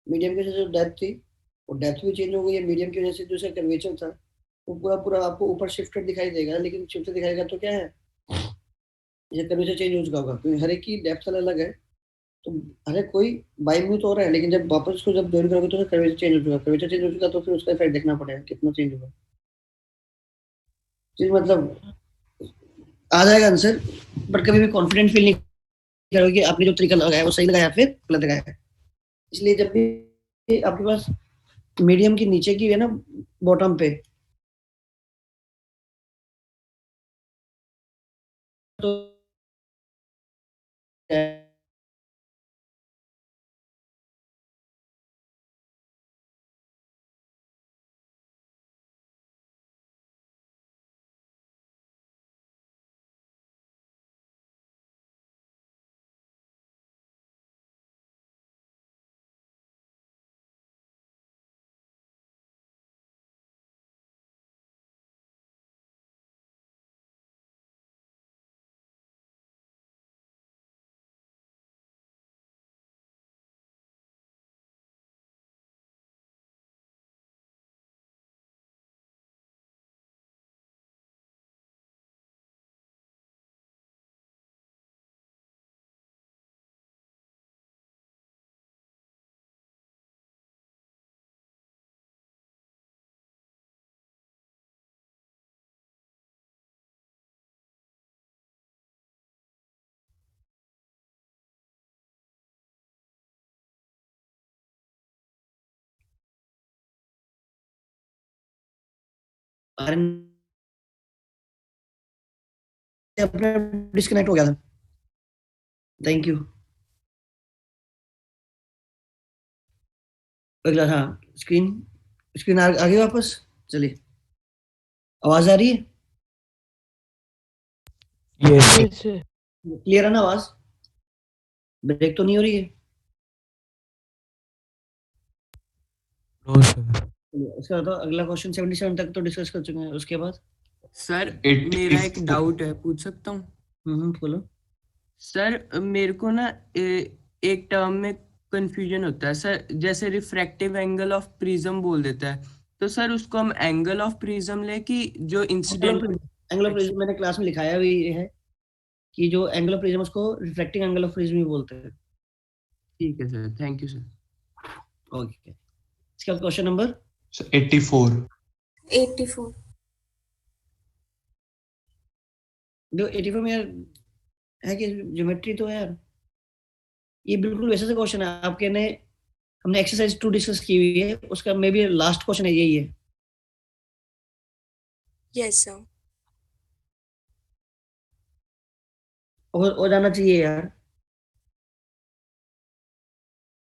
S2: मीडियम की वजह से जो डेप्थ थी वो डेप्थ भी चेंज हो गई है, मीडियम की वजह से जो इसका कर्वेचर था वो पूरा पूरा आपको ऊपर शिफ्टेड दिखाई देगा, लेकिन शिफ्टेड दिखाएगा तो क्या है, ये कर्वेचर चेंज हो चुका होगा क्योंकि हर एक की डेप्थ अलग अलग है। तो हर एक कोई बाई म्यू तो हो रहा है, लेकिन जब वापस उसको जब ज्वाइन करोगे तो कर्वेचर चेंज हो चुका, कर्वेचर चेंज हो चुका तो फिर उसका इफेक्ट देखना पड़ेगा कितना चेंज होगा। चीज मतलब आ जाएगा आंसर, बट कभी भी कॉन्फिडेंट फील नहीं करोगे कि आपने जो तरीका लगाया वो सही लगाया फिर गलत लगाया। इसलिए जब भी आपके पास मीडियम की नीचे की है ना बॉटम पे, तो अपने डिस्कनेक्ट हो गया था। Thank you. अगला, हाँ, स्क्रीन स्क्रीन आ गई वापस। चलिए, आवाज आ रही है?
S3: Yes
S5: yes sir.
S2: क्लियर है ना आवाज? ब्रेक तो नहीं हो रही है?
S3: No sir.
S2: चलिए, उसके बाद अगला क्वेश्चन 77 तक तो डिस्कस कर चुके हैं। उसके बाद
S7: सर
S1: 84
S7: मेरा एक डाउट है, पूछ सकता हूँ?
S2: बोलो।
S7: सर मेरे को ना एक टर्म में कंफ्यूजन होता है सर, जैसे रिफ्रैक्टिव एंगल ऑफ प्रिज्म बोल देता है, तो सर उसको हम एंगल ऑफ प्रिज्म ले कि जो इंसिडेंट।
S2: एंगल ऑफ प्रिज्म मैंने क्लास में लिखाया भी है कि जो एंगल ऑफ प्रिज्म उसको रिफ्लेक्टिंग एंगल ऑफ प्रिज्म ही बोलते हैं।
S7: ठीक है sir, thank you sir.
S2: Okay, इसके बाद क्वेश्चन नंबर
S1: 84
S6: 84
S2: जो 84 में यार है कि ज्योमेट्री तो है यार, ये बिल्कुल वैसे से क्वेश्चन है आपके ने, हमने एक्सरसाइज 2 डिस्कस की हुई है, उसका मे बी लास्ट क्वेश्चन है, यही है।
S6: Yes sir.
S2: हो जाना चाहिए यार।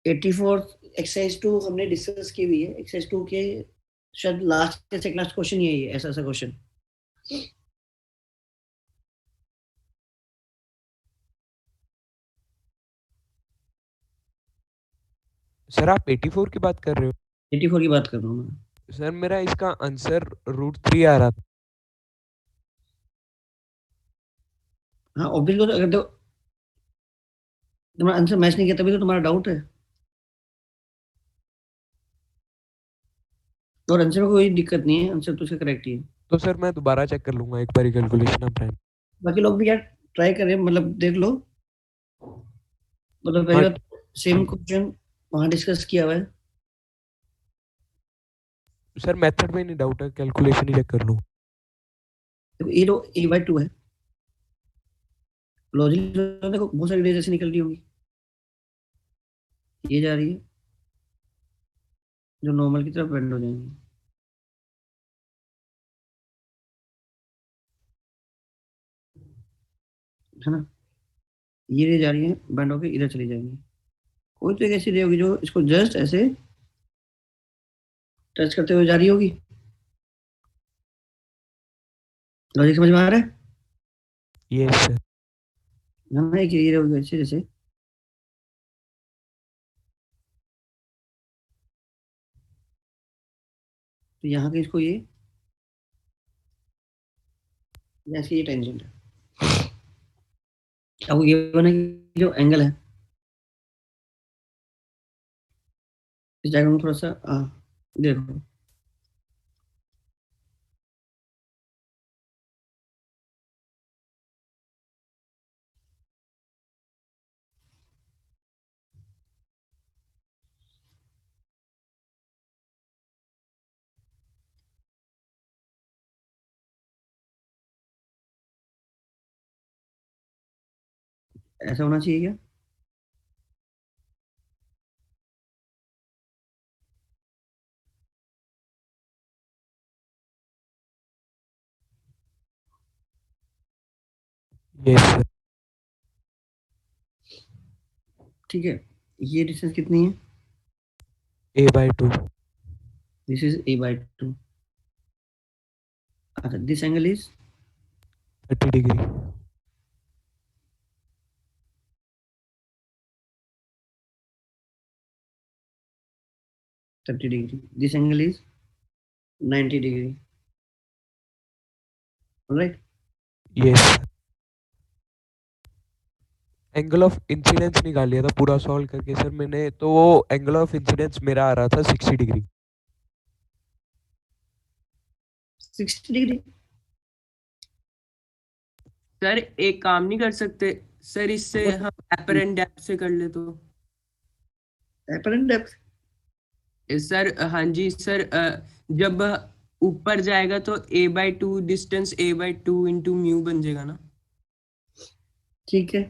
S2: 84 एक्सरसाइज 2 हमने डिस्कस की हुई है, एक्सरसाइज 2 के शायद लास्ट या सेकंड लास्ट क्वेश्चन यही है, ऐसा ऐसा क्वेश्चन।
S3: सर आप 84 की बात कर रहे हो?
S2: 84 की बात कर रहा हूँ मैं।
S3: सर मेरा इसका आंसर √3 आ रहा था।
S2: हाँ ऑब्वियसली, अगर तो तुम्हारा आंसर मैच नहीं किया तभी तो तुम्हारा डाउट है, और आंसर में कोई दिक्कत नहीं है, आंसर तो उसका करेक्ट ही है।
S3: तो सर मैं दोबारा चेक कर लूंगा एक बार कैलकुलेशन आप प्राइम।
S2: बाकी लोग भी यार ट्राई करें, मतलब देख लो, मतलब पहली
S3: हाँ
S2: बात सेम क्वेश्चन वहाँ डिस्कस किया हुआ है।
S3: सर मेथड में नहीं डाउट है, कैलकुलेशन ही चेक कर लूँ।
S2: देखो A/2 है, लॉजिक देखो बहुत सारी रेज ऐसे निकल रही होंगी, ये जा रही है जो नॉर्मल की तरफ बेंड हो जाएंगी, है ना, ये रे जा रही है बेंड होकर इधर चली जाएंगी। कोई तो एक ऐसी रे होगी जो इसको जस्ट ऐसे टच करते हुए जा रही होगी। लॉजिक समझ में आ रहा है?
S3: Yes sir.
S2: ना एक ये रे होगी ऐसे जैसे, तो यहाँ के इसको ये ऐसे ये टेंजेंट है। अब ये बना कि जो एंगल है इस डायग्राम में थोड़ा सा देखो, ऐसा होना चाहिए क्या?
S3: Yes sir.
S2: ठीक है, ये डिस्टेंस कितनी है?
S3: A/2।
S2: This is A/2। अच्छा, this angle is
S3: 30 degree.
S2: 30 degree, this angle is 90 degree, alright.
S3: Yes sir. Angle of incidence निकाल लिया था पूरा सॉल्व करके सर मैंने, तो वो एंगल ऑफ इंसिडेंस मेरा आ रहा था 60 डिग्री।
S2: 60 डिग्री?
S7: सर एक काम नहीं कर सकते सर, इससे हम एपरेंट डेप्थ से कर ले तो?
S2: Apparent depth?
S7: सर हाँ जी सर, जब ऊपर जाएगा तो A/2 distance A/2 into mu बन जाएगा ना,
S2: ठीक है,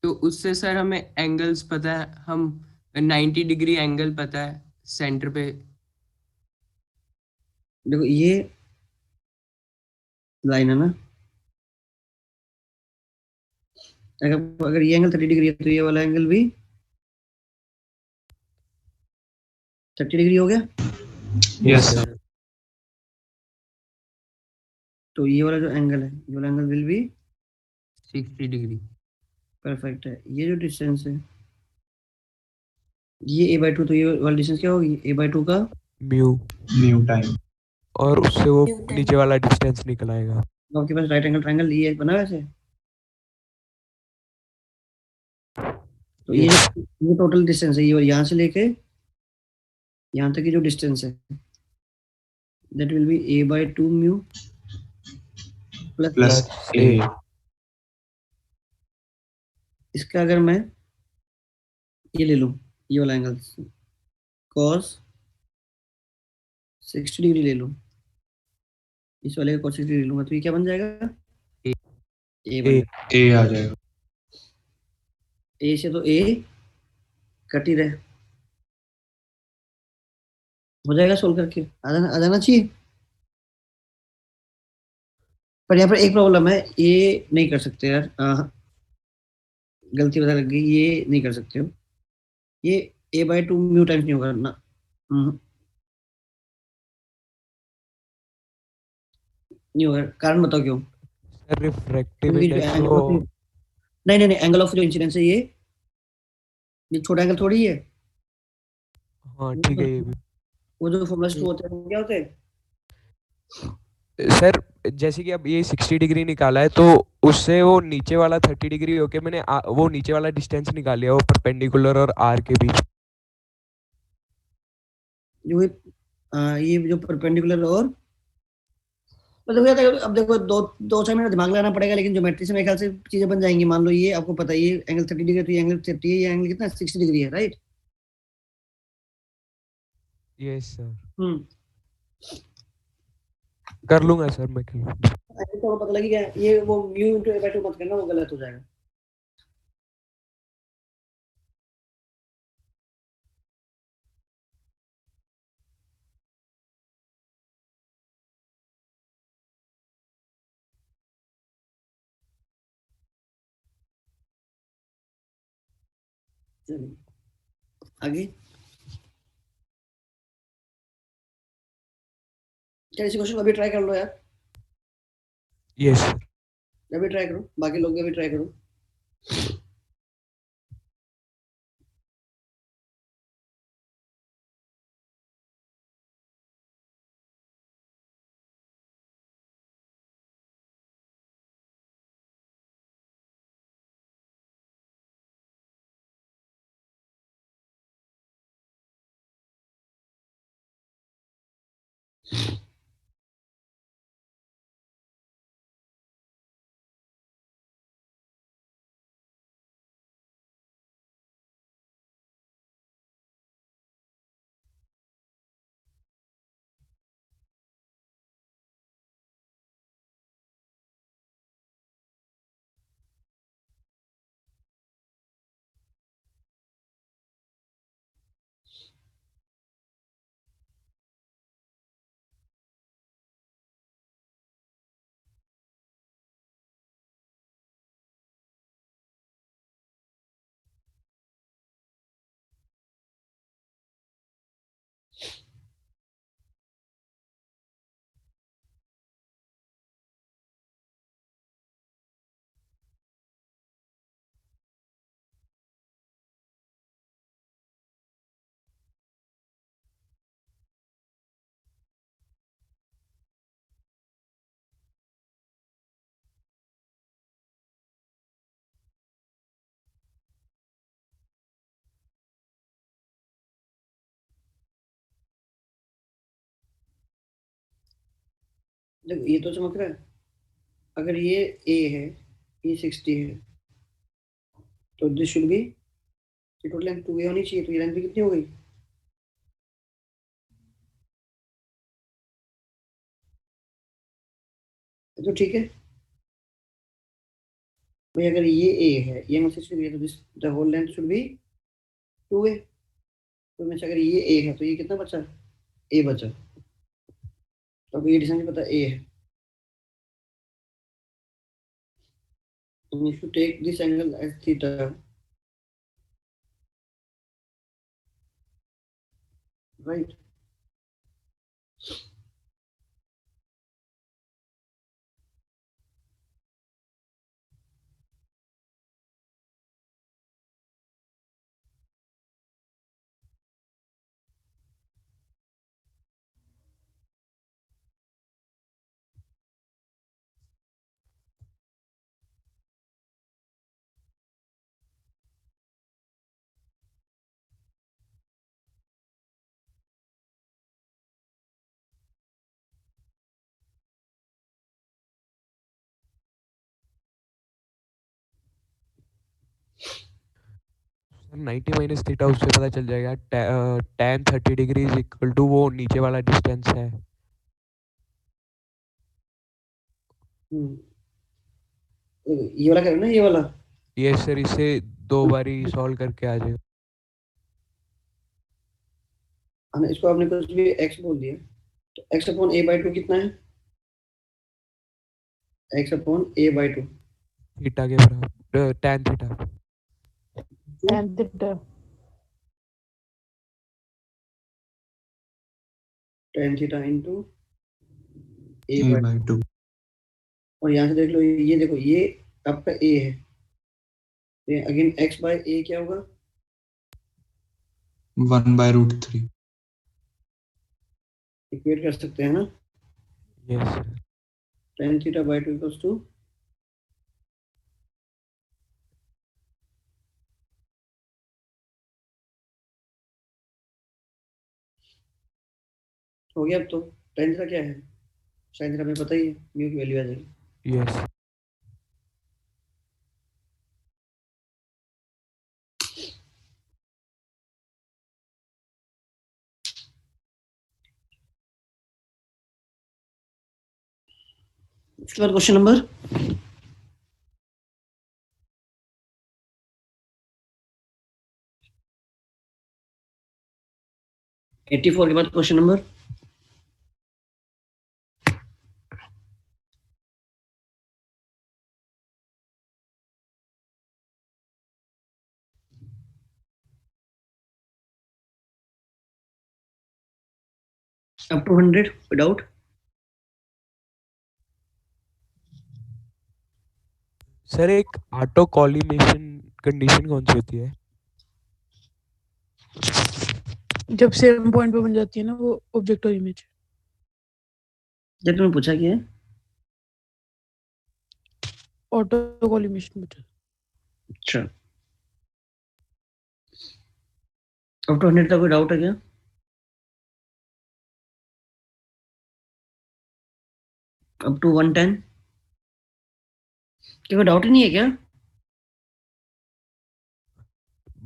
S7: तो उससे सर हमें एंगल्स पता है, हम 90 डिग्री एंगल पता है सेंटर पे।
S2: देखो ये लाइन है ना, अगर ये एंगल 30 डिग्री है तो ये वाला एंगल भी 30 डिग्री हो गया।
S1: Yes, sir.
S2: तो ये वाला जो एंगल है, ये वाला angle will be
S7: 60 degree.
S2: Perfect है। ये जो डिस्टेंस है ये a/2, तो ये वाला डिस्टेंस क्या होगी, a/2 का
S3: म्यू,
S1: Mu time.
S3: और उससे वो
S6: Mu time.
S3: नीचे वाला डिस्टेंस निकल आएगा।
S2: तो आपके पास राइट एंगल ट्रायंगल ये बना है वैसे। तो
S3: Yes.
S2: ये टोटल डिस्टेंस है, ये यहाँ से लेके यहाँ तक की जो डिस्टेंस है that will be a/2 mu plus
S1: Plus A.
S2: इसका अगर मैं ये ले लूँ, ये वाला एंगल cos 60 डिग्री ले लूँ, इस वाले का cos 60 डिग्री लूँगा, तो ये क्या बन जाएगा, a बन
S3: A.
S2: जाएगा।
S1: A आ जाएगा।
S2: a से तो a कट ही रहे, हो जाएगा सोल्व करके, आ जाना चाहिए। पर यहाँ पर एक प्रॉब्लम है, ये नहीं कर सकते यार, गलती पता लग गई, ये नहीं कर सकते हो, ये a/2 म्यू टाइम्स नहीं होगा ना। नहीं होगा, कारण बताओ क्यों।
S3: सर रिफ्रैक्टिव
S2: क्योंकि जो
S3: इंडेक्स
S2: एंगल
S3: वो
S2: ऑफ नहीं एंगल ऑफ जो इंसिडेंस है ये छोटा एंगल थोड़ी है।
S3: हाँ ठीक है ये भी।
S2: वो जो फॉर्मूला 2 होते हैं वो क्या होते हैं,
S3: सर जैसे कि अब ये 60 डिग्री निकाला है तो उससे वो नीचे वाला 30 डिग्री होके मैंने वो नीचे वाला डिस्टेंस निकाल लिया, वो परपेंडिकुलर और आर के बीच।
S2: जो ये जो परपेंडिकुलर और मतलब क्या था, अब देखो दो साइड में दिमाग लगाना पड़ेगा, लेकिन ज्योमेट्री से मेरे ख्याल से चीजें बन जाएंगी। मान लो ये आपको पता है ये एंगल 30 डिग्री है, तो ये एंगल 30 है, ये एंगल कितना 60 डिग्री है, राइट।
S3: यस सर, कर लूंगा सर मैं कर लूंगा।
S2: तो पता लगी क्या, ये वो म्यू इनटू a/2 मत करना, वो गलत हो जाएगा। चलिए आगे, क्या इसी क्वेश्चन को अभी ट्राई कर लो यार,
S3: यस
S2: अभी ट्राई करो, बाकी लोग भी अभी ट्राई करो। देखो ये तो चमक रहा है, अगर ये a है, ये 60 है, तो this should be total length 2a होनी चाहिए, तो ये लेंथ भी कितनी हो गई, तो ठीक है भाई। अगर ये a है, ये एंगल 60 डिग्री है, तो this the whole length should be 2a। तो में से अगर ये a है तो ये कितना बचा, a बचा, तो अब ये डिस्टेंस पता a है, तो if you take this angle as theta, right.
S3: Sir 90 minus theta उससे पता चल जाएगा। tan 30 degree is equal to वो नीचे वाला डिस्टेंस है।
S2: ये वाला करें ना, ये वाला।
S3: ये सर इसे 2 बारी सॉल्व करके आ जाएगा।
S2: हमने इसको आपने कुछ भी x बोल दिया, तो x अपॉन a बाई 2 कितना है? x upon a by 2
S3: theta के बराबर, tan theta.
S5: tan theta
S2: tan theta into a
S1: a
S2: by,
S1: by 2
S2: और यहाँ से देख लो, ये देखो, ये आपका a है, अगेन x बाय a क्या होगा?
S1: 1 by root 3
S2: इक्वेट कर सकते हैं ना?
S3: Yes sir.
S2: tan theta by 2 equals to हो गया। अब तो tan थीटा क्या है? sin थीटा हमें पता ही है, म्यू की वैल्यू आ जाएगी।
S3: यस।
S2: उसके बाद क्वेश्चन नंबर 84 के बाद question number up to 100 without.
S3: Sir एक ऑटो कॉलिमेशन कंडीशन कौन सी होती है?
S5: जब सेम पॉइंट पे बन जाती है ना वो ऑब्जेक्ट और इमेज।
S2: जब तुमने पूछा क्या है?
S5: ऑटो कॉलिमेशन पूछा।
S2: अच्छा, अप टू 100 का कोई डाउट है क्या? अप टू 110 क्या कोई डाउट ही नहीं है क्या?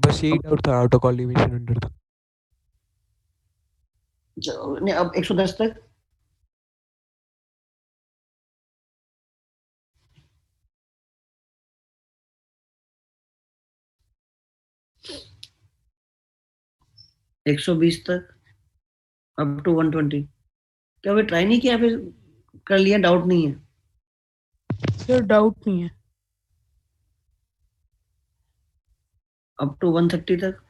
S3: बस यही डाउट था, ऑटो कॉलिमेशन अंडर तक।
S2: नहीं, अब 110 तक। एक 120 तक, अप टू 120। क्या वे ट्राई नहीं किया, फिर कर लिया, डाउट नहीं है?
S5: सर डाउट नहीं है।
S2: अप टू 130 तक,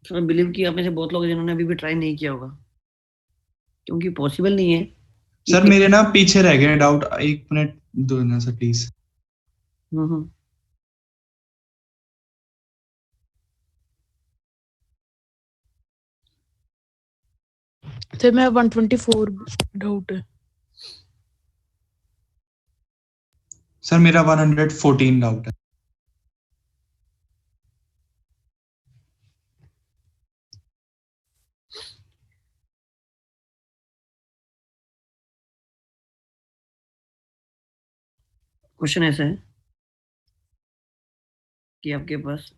S2: तो मैं बिलीव कि आप में से बहुत लोग हैं जिन्होंने अभी भी ट्राई नहीं किया होगा, क्योंकि पॉसिबल नहीं है।
S1: सर मेरे ना पीछे रह गए डाउट, 1 मिनट दो ना सर प्लीज।
S2: हम्म।
S5: सर मैं 124 डाउट है।
S1: सर मेरा 114 डाउट है।
S2: क्वेश्चन ऐसा है कि आपके पास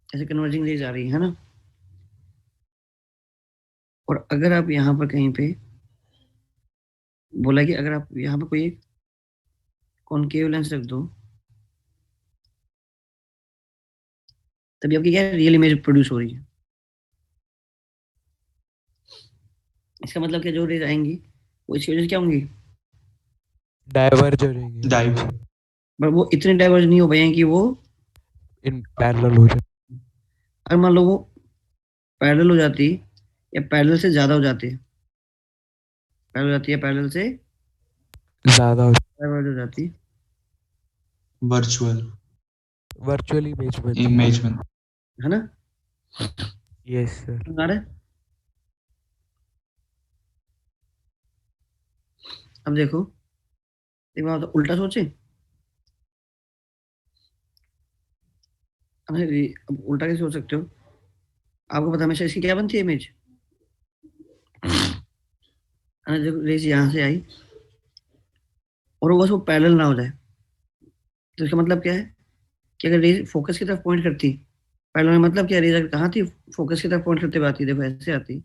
S2: ऐसे कन्वर्जिंग रेज आ रही है ना, और अगर आप यहाँ पर कहीं पे बोला कि अगर आप यहाँ पर कोई एक कॉनकेव लेंस रख दो, तभी आपकी क्या रियल इमेज प्रोड्यूस हो रही है। इसका मतलब क्या, जो रेज आएंगी वो इसकी वजह से क्या होंगी,
S3: डाइवर्ज हो जाएंगे,
S1: डाइव
S2: पर वो इतने डाइवर्ज नहीं हो पाए कि वो
S3: इन पैरेलल हो जाए।
S2: अगर मान लो वो पैरेलल हो जाती या पैरेलल से ज्यादा हो जाती, पैरेलल हो जाती या पैरेलल से
S3: ज्यादा हो
S2: डाइवर्ज हो जाती,
S1: वर्चुअल
S3: वर्चुअल इमेज में।
S1: इमेज में
S2: है ना।
S3: Yes sir.
S2: समझ आ रहा है? अब देखो एक बार तो उल्टा सोचे, अब उल्टा कैसे सोच सकते हो, आपको पता हमेशा इसकी क्या बनती है इमेज, जब रेस यहाँ से आई और वो बस वो पैरेलल ना हो जाए, तो इसका मतलब क्या है कि अगर रेस फोकस की तरफ पॉइंट करती, पैरेलल में मतलब क्या, रेस अगर कहाँ थी फोकस की तरफ पॉइंट करते हुए आती, देखो ऐसे आती,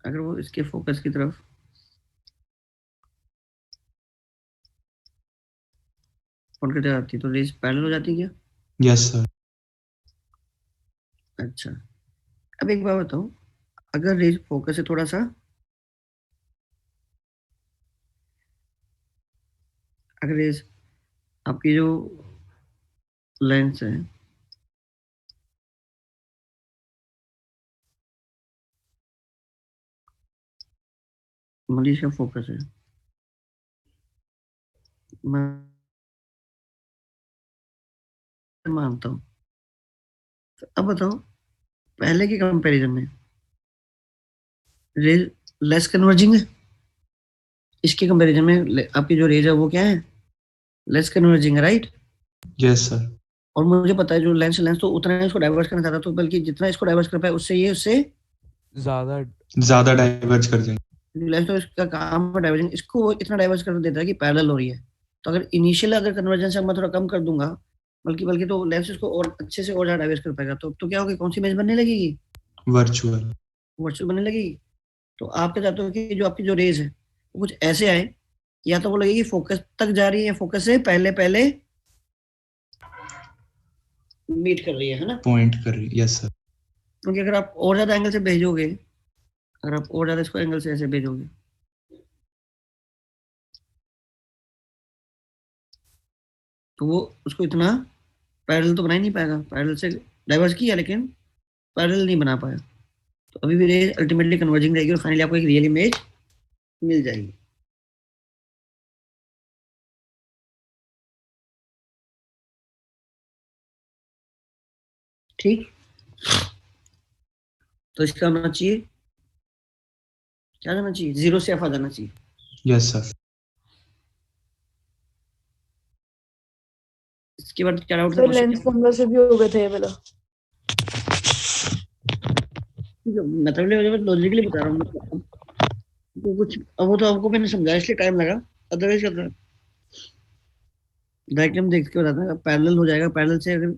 S2: अगर वो इसके फोकस की तरफ पॉइंट करते हुए आती तो रेस पैरेलल हो जाती क्या।
S1: यस सर
S2: अच्छा, अब एक बात बताओ, अगर रेस फोकस से थोड़ा सा, अगर रेस आपकी जो लेंस है मान इसका फोकस है, मैं मानता हूँ, तो अब बताओ पहले के कंपैरिजन में रेज लेस कन्वर्जिंग है, इसके कंपैरिजन में आपकी जो रेज है वो क्या है, लेस कन्वर्जिंग है, राइट।
S1: यस सर
S2: और मुझे पता है जो लेंस लेंस तो उतना इसको डाइवर्स करना चाहता, तो बल्कि जितना इसको डाइवर्स कर पाए उससे ये उससे
S3: ज्यादा
S1: ज्यादा डाइवर्ज कर देंगे
S2: लेंस तो इसका काम है डाइवर्जन, इसको वो इतना डाइवर्स कर देता है कि पैरेलल हो रही है। तो अगर इनिशियल अगर कन्वर्जेंस मैं थोड़ा कम कर दूंगा, बल्कि बल्कि तो लेंस इसको और अच्छे से और ज्यादा डाइवर्स कर पाएगा, तो क्या होगी, कौन सी इमेज बनने लगेगी,
S1: वर्चुअल
S2: वर्चुअल बनने लगेगी। तो आप क्या चाहते हो कि जो आपकी जो रेज है वो कुछ ऐसे आए, या तो वो लगेगी फोकस तक जा रही है या फोकस से पहले पहले मीट कर रही है ना।
S1: पॉइंट कर रही यस सर
S2: क्योंकि अगर आप और ज्यादा एंगल से भेजोगे, अगर आप और ज्यादा इसको एंगल से ऐसे भेजोगे तो वो उसको इतना पैरेलल तो बना ही नहीं पाएगा, पैरेलल से डाइवर्स किया लेकिन पैरेलल नहीं बना पाया, तो अभी भी रेज अल्टीमेटली कन्वर्जिंग रहेगी और फाइनली आपको एक रियल इमेज मिल जाएगी। ठीक, तो इसका होना चाहिए, क्या जाना चाहिए, जीरो से एफ आ जाना चाहिए।
S1: यस सर
S2: इसके बाद क्या डाउट था
S5: सर लेंस फॉर्मूला से भी हो गए थे ये वाला।
S2: मतलब लॉजिकली बता रहा हूँ, मतलब तो कुछ अब वो तो आपको मैंने समझाया इसलिए टाइम लगा, अदरवाइज क्या डायरेक्ट हम देख के बताते हैं, पैरेलल हो जाएगा, पैरेलल से अगर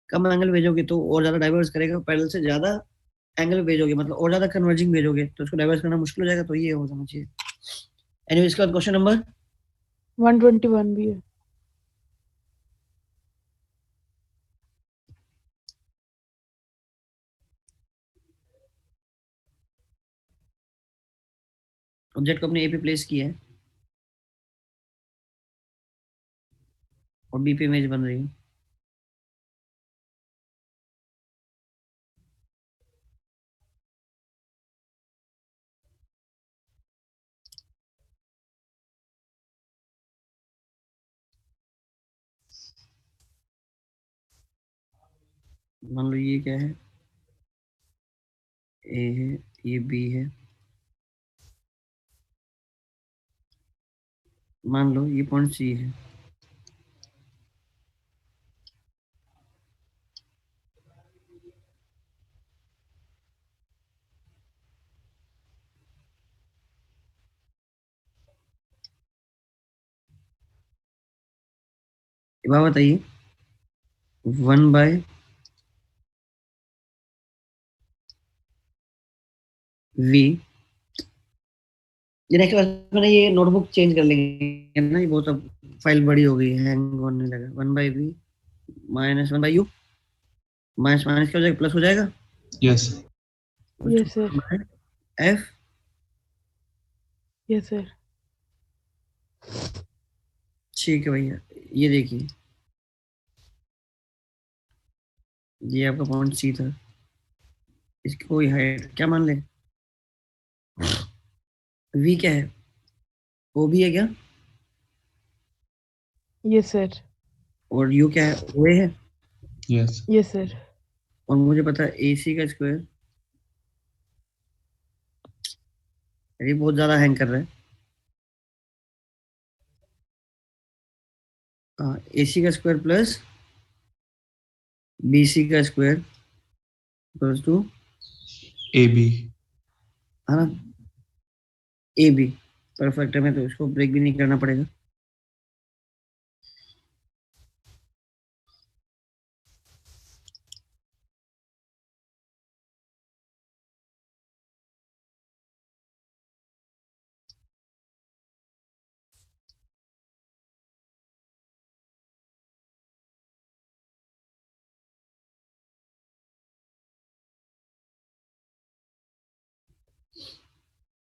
S2: कम एंगल भेजोगे तो और ज्यादा डाइवर्स करेगा, पैरेलल से ज्यादा एंगल भेजोगे मतलब और ज्यादा कन्वर्जिंग भेजोगे तो उसको डाइवर्स करना मुश्किल हो जाएगा, तो ये हो जाना चाहिए। एनीवे इसके बाद क्वेश्चन नंबर
S5: 121 भी है।
S2: ऑब्जेक्ट को अपने ए पे प्लेस किया है और बी पे इमेज बन रही है, मान लो ये क्या है, ए है, ये बी है, मान लो ये पॉइंट सी है, ये बात बताइए 1/v ये नेक्स्ट क्लास में ये नोटबुक चेंज कर लेंगे ना, ये बहुत अब फाइल बड़ी हो गई है, हैंग होने लगा। 1/v minus 1/u minus minus क्या हो जाएगा, प्लस हो जाएगा।
S1: Yes
S5: yes sir,
S2: f
S5: yes sir.
S2: ठीक है भैया, ये देखिए ये आपका पॉइंट सी था, इसकी कोई हाइट क्या मान ले, v क्या है, o भी है क्या,
S5: यस सर,
S2: और u क्या है, o है,
S1: यस
S5: यस सर।
S2: और मुझे पता है ac का स्क्वायर, ये बहुत ज्यादा हैंग कर रहा है। AC का स्क्वायर प्लस BC का square equals to,
S1: A B.
S2: है ना, AB परफेक्ट है, मैं तो इसको ब्रेक भी नहीं करना पड़ेगा।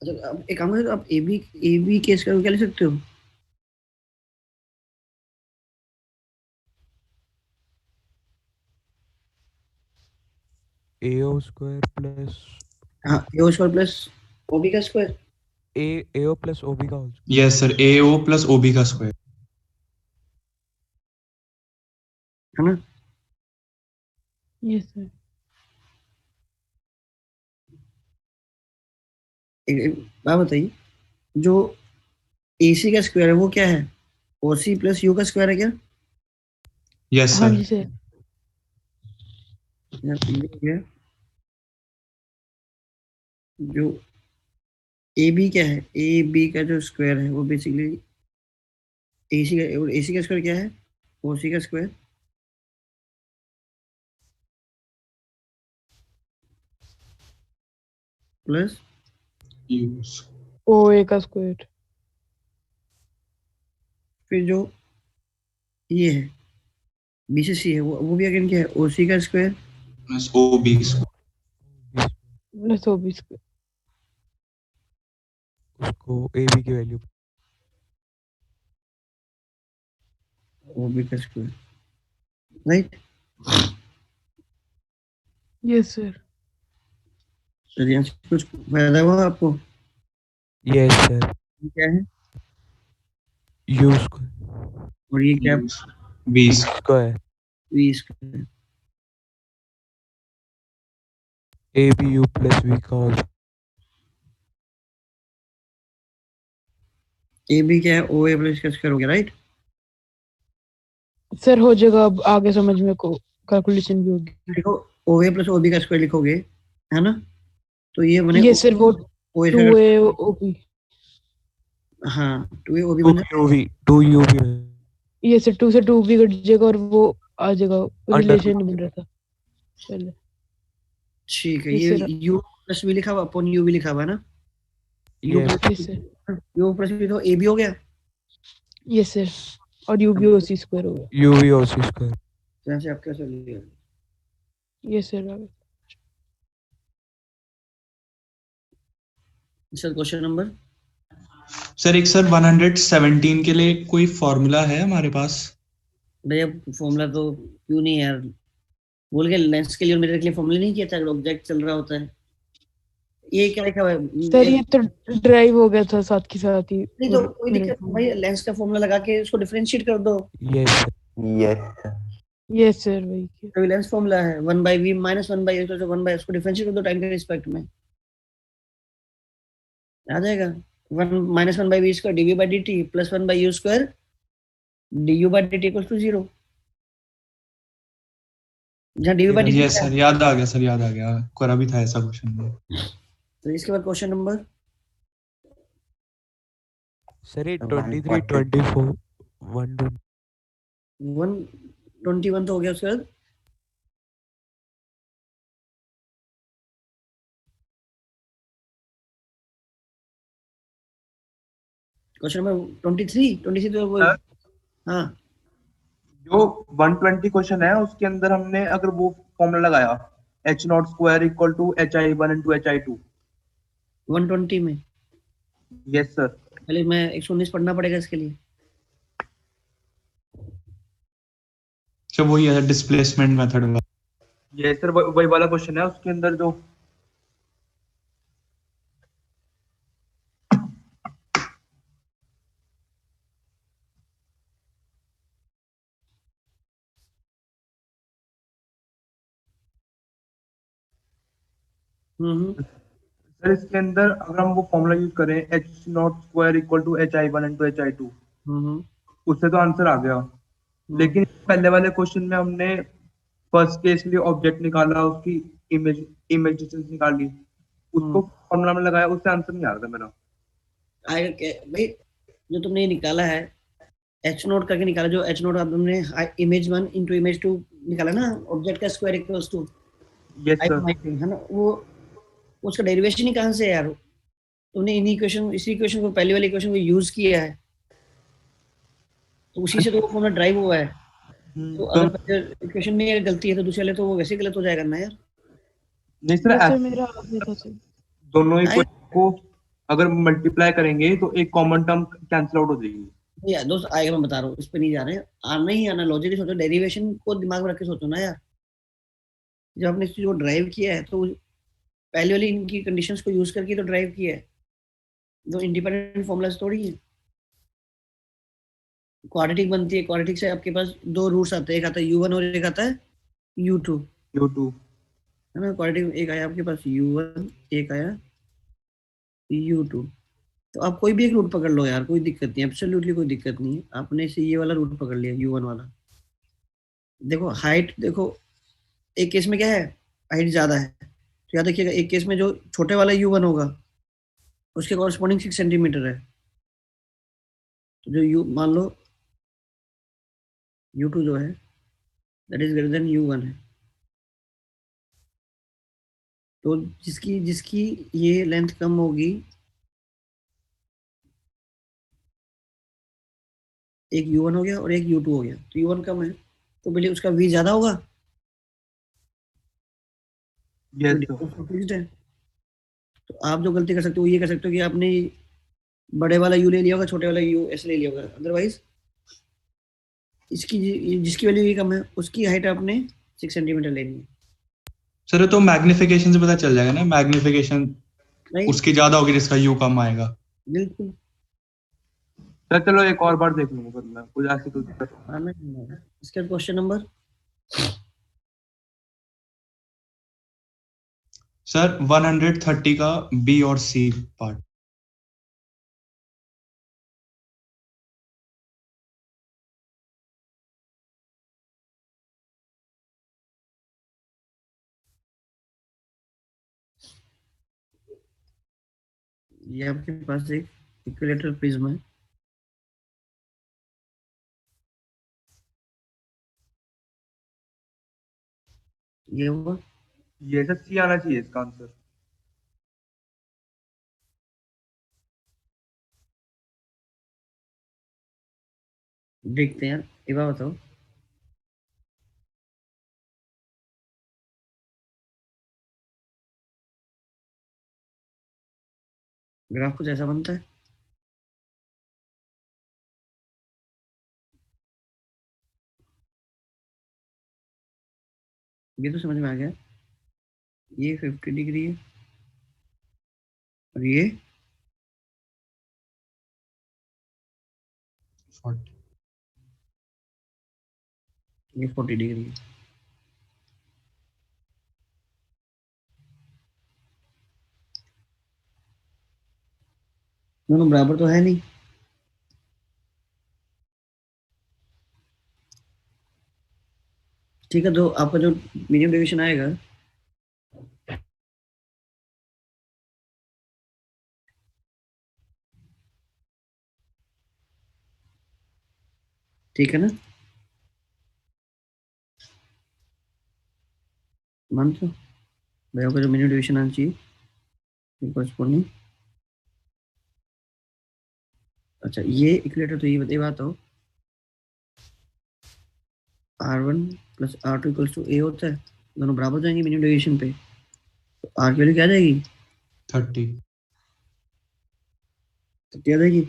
S2: अच्छा अब एक काम करो, आप AB केस का क्या ले सकते हो,
S3: AO स्क्वायर प्लस
S2: हाँ AO स्क्वायर प्लस OB का स्क्वायर,
S3: AO प्लस OB का होल
S1: यस सर, ए ओ प्लस ओ बी का स्क्वायर।
S2: है ना।
S5: यस सर,
S2: एक बात बताइए, जो AC का स्क्वायर है वो क्या है, OC प्लस U का स्क्वायर है क्या,
S1: यस
S5: हाँ
S1: सर।
S5: जी सर।
S2: या तो ये हो गया, जो AB क्या है, AB का जो स्क्वायर है वो बेसिकली AC का स्क्वायर क्या है, OC का स्क्वायर प्लस
S5: OA का स्क्वायर,
S2: फिर जो ये है B से C है वो भी अगेन क्या है, OC का square
S1: plus O B
S5: plus OB square.
S3: उसको AB की वैल्यू
S2: OB का स्क्वायर, राइट।
S5: यस सर,
S2: तो यहाँ से कुछ फायदा हुआ आपको,
S3: यस सर,
S2: ये क्या है
S3: U स्क्वायर
S2: और ये क्या
S1: B
S3: square
S2: V square,
S3: ABU plus V का होल
S2: AB क्या है, OA प्लस का स्क्वायर हो गया, राइट।
S5: सर हो जाएगा, अब आगे समझ में को कैलकुलेशन भी होगी।
S2: देखो OA प्लस OB का स्क्वायर लिखोगे, है ना, तो ये बने
S5: ये सर वो
S2: OA
S5: 2A OB,
S2: हाँ 2A OB
S3: 2
S2: बन जाए,
S3: UV 2 UV
S5: ये सर 2 से 2 भी कट जाएगा और वो आ जाएगा,
S3: Under
S5: रिलेशन नहीं बन रहा था पहले।
S2: ठीक है।
S5: ये
S2: ये
S5: सर,
S2: U प्लस V लिखा हुआ अपॉन U भी लिखा हुआ है ना, U
S3: Yes.
S2: प्लस
S5: ये सर,
S2: U प्लस V तो AB हो गया,
S5: ये सर, और UB OC स्क्वायर हो गया।
S3: UV OC स्क्वायर
S2: तो यहाँ से आपका चलिए,
S5: ये सर आ गया।
S2: सर क्वेश्चन नंबर,
S1: सर एक सर 117 के लिए कोई फॉर्मूला है हमारे पास?
S2: भैया फॉर्मूला तो क्यों नहीं है यार, बोल के लेंस के लिए और मिरर के लिए फॉर्मूला नहीं किया था, ऑब्जेक्ट चल रहा होता है, ये क्या लिखा हुआ है,
S5: सर ये तो ड्राइव हो गया था साथ के साथ ही।
S2: नहीं तो कोई दिक्कत नहीं भाई, लेंस का फॉर्मूला लगा के उसको डिफरेंशिएट कर दो,
S3: यस
S5: ये सर वही किया।
S2: तो लेंस फॉर्मूला है 1/v माइनस 1/u तो 1/, उसको डिफरेंशिएट कर दो टाइम के रिस्पेक्ट में, आ जाएगा 1 minus 1/v square dv by dt plus 1/u square du by dt equals to 0, जहाँ dv by dt
S1: yes sir, याद आ गया सर, याद आ गया, करा भी था ऐसा क्वेश्चन।
S2: तो इसके बाद क्वेश्चन नंबर
S3: सर ये 23 24
S2: 121 तो हो गया, उसके बाद क्वेश्चन नंबर 23 तो वो
S4: हाँ।
S2: हाँ
S4: जो 120 क्वेश्चन है उसके अंदर हमने अगर वो फॉर्मूला लगाया h naught square equal to HI1 into HI2।
S2: 120 में
S4: यस सर।
S2: पहले मैं 119 पढ़ना पड़ेगा इसके लिए।
S1: तो वही है डिस्प्लेसमेंट मेथड वाला।
S4: यस सर, वही वाला क्वेश्चन है उसके अंदर जो सर इसके अंदर अगर हम वो फॉर्मूला यूज करें h naught square equal to HI1 into HI2 उससे तो आंसर आ गया। लेकिन पहले वाले क्वेश्चन में हमने फर्स्ट केस के लिए ऑब्जेक्ट निकाला, उसकी इमेज डिस्टेंस निकाली, उसको फॉर्मूला में लगाया, उससे आंसर नहीं आ रहा था मेरा।
S2: आएगा क्या भाई? जो तुमने ये निकाला है एच नोट करके निकाला, जो एच नोट तुमने इमेज 1 इंटू इमेज 2 निकाला ना, ऑब्जेक्ट का square equals to
S4: yes sir.
S2: है ना, वो उसका डेरिवेशन ही कहाँ से है यार? तुमने इन्हीं इक्वेशन इसी इक्वेशन को पहले वाले इक्वेशन को यूज किया है तो उसी से तो वो फॉर्मूला ड्राइव हुआ है। तो अगर पहले इक्वेशन में अगर गलती है तो दूसरे वाले तो वो वैसे गलत हो जाएगा ना यार।
S4: नहीं सर,
S5: वैसे
S4: ऐसा
S5: मेरा आगे था सर।
S4: दोनों इक्वेशन को अगर मल्टीप्लाई करेंगे तो एक कॉमन टर्म कैंसिल आउट हो जाएगी।
S2: यार दोस्त आएगा, मैं बता रहा हूँ, इस पे नहीं जा रहे हैं, आना ही आना, लॉजिकली सोचो, डेरिवेशन को दिमाग में रख के सोचो ना यार। जब आपने इस चीज को ड्राइव किया है तो पहले वाली इनकी कंडीशंस को यूज करके तो ड्राइव किया है, दो इंडिपेंडेंट फॉर्मूलाज थोड़ी है। क्वाड्रेटिक बनती है, क्वाड्रेटिक से आपके पास दो रूट्स आते हैं, एक आता है U1 और एक आता है U2 है ना। क्वाड्रेटिक एक आया आपके पास U1, एक आया U2, तो आप कोई भी एक रूट पकड़ लो यार, कोई दिक्कत नहीं, एब्सोल्युटली कोई दिक्कत नहीं है। आपने से ये वाला रूट पकड़ लिया U1 वाला। देखो हाइट, देखो एक केस में क्या है, हाइट ज्यादा है तो याद रखिएगा, एक केस में जो छोटे वाला U1 होगा उसके कॉरस्पॉन्डिंग 6 सेंटीमीटर है, तो जो U मान लो U2 जो है that is greater than U1 है, तो जिसकी जिसकी ये लेंथ कम होगी, एक U1 हो गया और एक U2 हो गया, तो U1 कम है तो पहले उसका V ज्यादा होगा,
S4: यस
S2: तो
S4: सर।
S2: डिफरेंस फिक्स्ड है। तो आप जो गलती कर सकते हो ये कर सकते हो कि आपने बड़े वाला U ले लिया होगा, छोटे वाला U ऐसे ले लिया होगा, अदरवाइज इसकी जिसकी वैल्यू ये कम है उसकी हाइट आपने 6 सेंटीमीटर लेनी है।
S1: सर तो मैग्निफिकेशन से पता चल जाएगा ना, मैग्निफिकेशन
S2: नहीं
S1: उसकी ज्यादा होगी जिसका यू कम आएगा।
S2: बिल्कुल।
S4: सर चलो एक और बार देख लूंगा, फिर मैं कुछ ऐसी कुछ
S2: इसका क्वेश्चन नंबर
S1: सर 130 का बी और सी पार्ट।
S2: ये आपके पास एक इक्विलेटरल प्रिज्म है, ये हुआ,
S4: ये सर सी आना चाहिए इसका आंसर।
S2: देखते हैं यार, ये बात बताओ, ग्राफ कुछ ऐसा बनता है, ये तो समझ में आ गया, ये 50 डिग्री है और ये 40 डिग्री है। दोनों बराबर तो है नहीं, ठीक है, तो आपका जो मीडियम डेविएशन आएगा ठीक है ना, मानते हो भाई, आपका जो मीडियम डेविएशन आना चाहिए कॉरस्पॉन्डिंग अच्छा ये इक्वेटर तो ये बताइए बात हो, R1 plus R2 equals to A होता है, दोनों बराबर जाएंगे मिनिमम डेविएशन पे, तो R की वैल्यू क्या आ जाएगी
S1: 30।
S2: 30 आ जाएगी।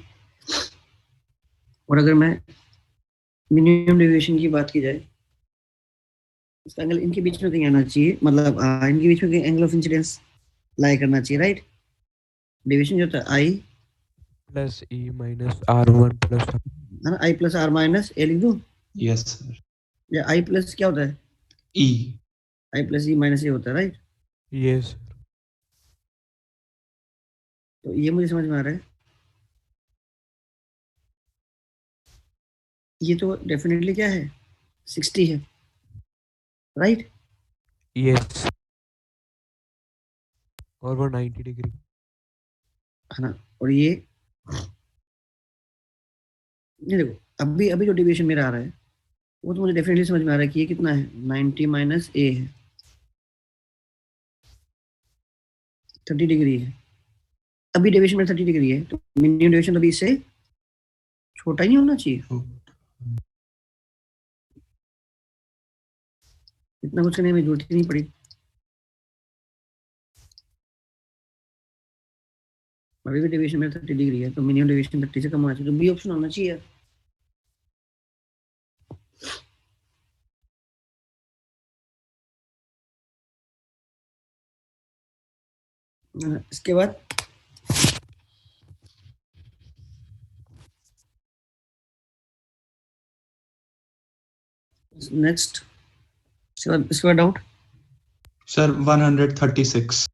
S2: और अगर मैं मिनिमम डेविएशन की बात की जाए, इसका एंगल इनके बीच में कहीं आना चाहिए, मतलब इनके बीच में कहीं एंगल ऑफ इंसिडेंस लाई करना चाहिए, राइट। डेविएशन जो होता है आई
S3: plus E minus R1 plus
S2: है ना, आई प्लस आर माइनस ए लिख दूं,
S1: यस सर।
S2: या आई प्लस क्या होता है,
S1: ई।
S2: आई प्लस ई माइनस ए होता है, राइट।
S3: यस
S2: तो ये मुझे समझ में आ रहा है, ये तो डेफिनेटली क्या है 60 है, राइट।
S3: यस और वो 90 डिग्री
S2: है ना। और ये देखो अभी अभी जो डेविएशन मेरा आ रहा है वो तो मुझे डेफिनेटली समझ में आ रहा है कि ये कितना है 90 माइनस ए है, 30 डिग्री है। अभी डेविएशन में 30 डिग्री है, तो मिनिमम डेविएशन तो अभी इससे छोटा ही नहीं होना चाहिए। इतना कुछ करने में जरूरत ही नहीं पड़ी। अभी भी डेविएशन में 30 डिग्री है, तो मिनिमम डेविएशन 30 से कम होना चाहिए, तो बी ऑप्शन होना चाहिए। इसके बाद नेक्स्ट, इसके बाद doubt
S1: sir 136।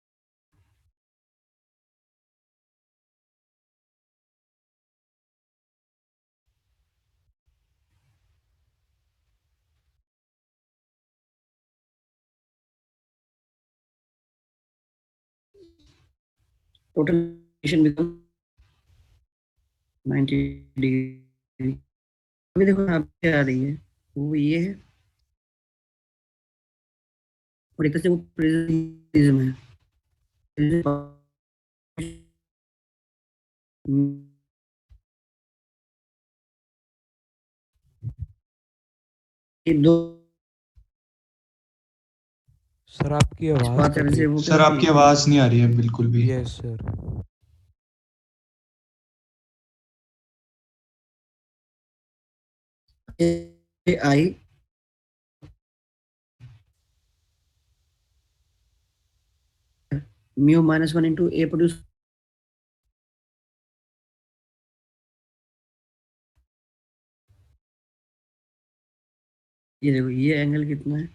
S2: Total deviation become 90 degree. अभी देखो यहाँ पे आ रही है वो ये है, और एक तरह से वो प्रिज्म है। ये दो
S3: सर आपकी आवाज
S2: बात
S3: कट
S2: करने
S3: रही
S2: से
S3: है।
S2: वो
S1: सर आपकी आवाज नहीं आ रही है बिल्कुल भी।
S3: Yes sir
S2: I mu -1 into A produce, ये देखो ये एंगल कितना है,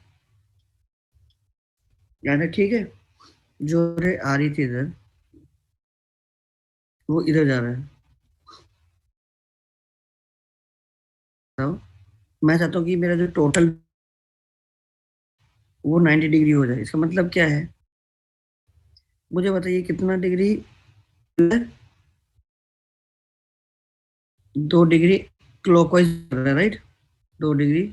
S2: यानी ठीक है, जो रे आ रही थी इधर वो इधर जा रहा है। तो मैं चाहता हूँ कि मेरा जो टोटल वो 90 डिग्री हो जाए। इसका मतलब क्या है, मुझे बताइए कितना degree, 2 degree clockwise, right, 2 degree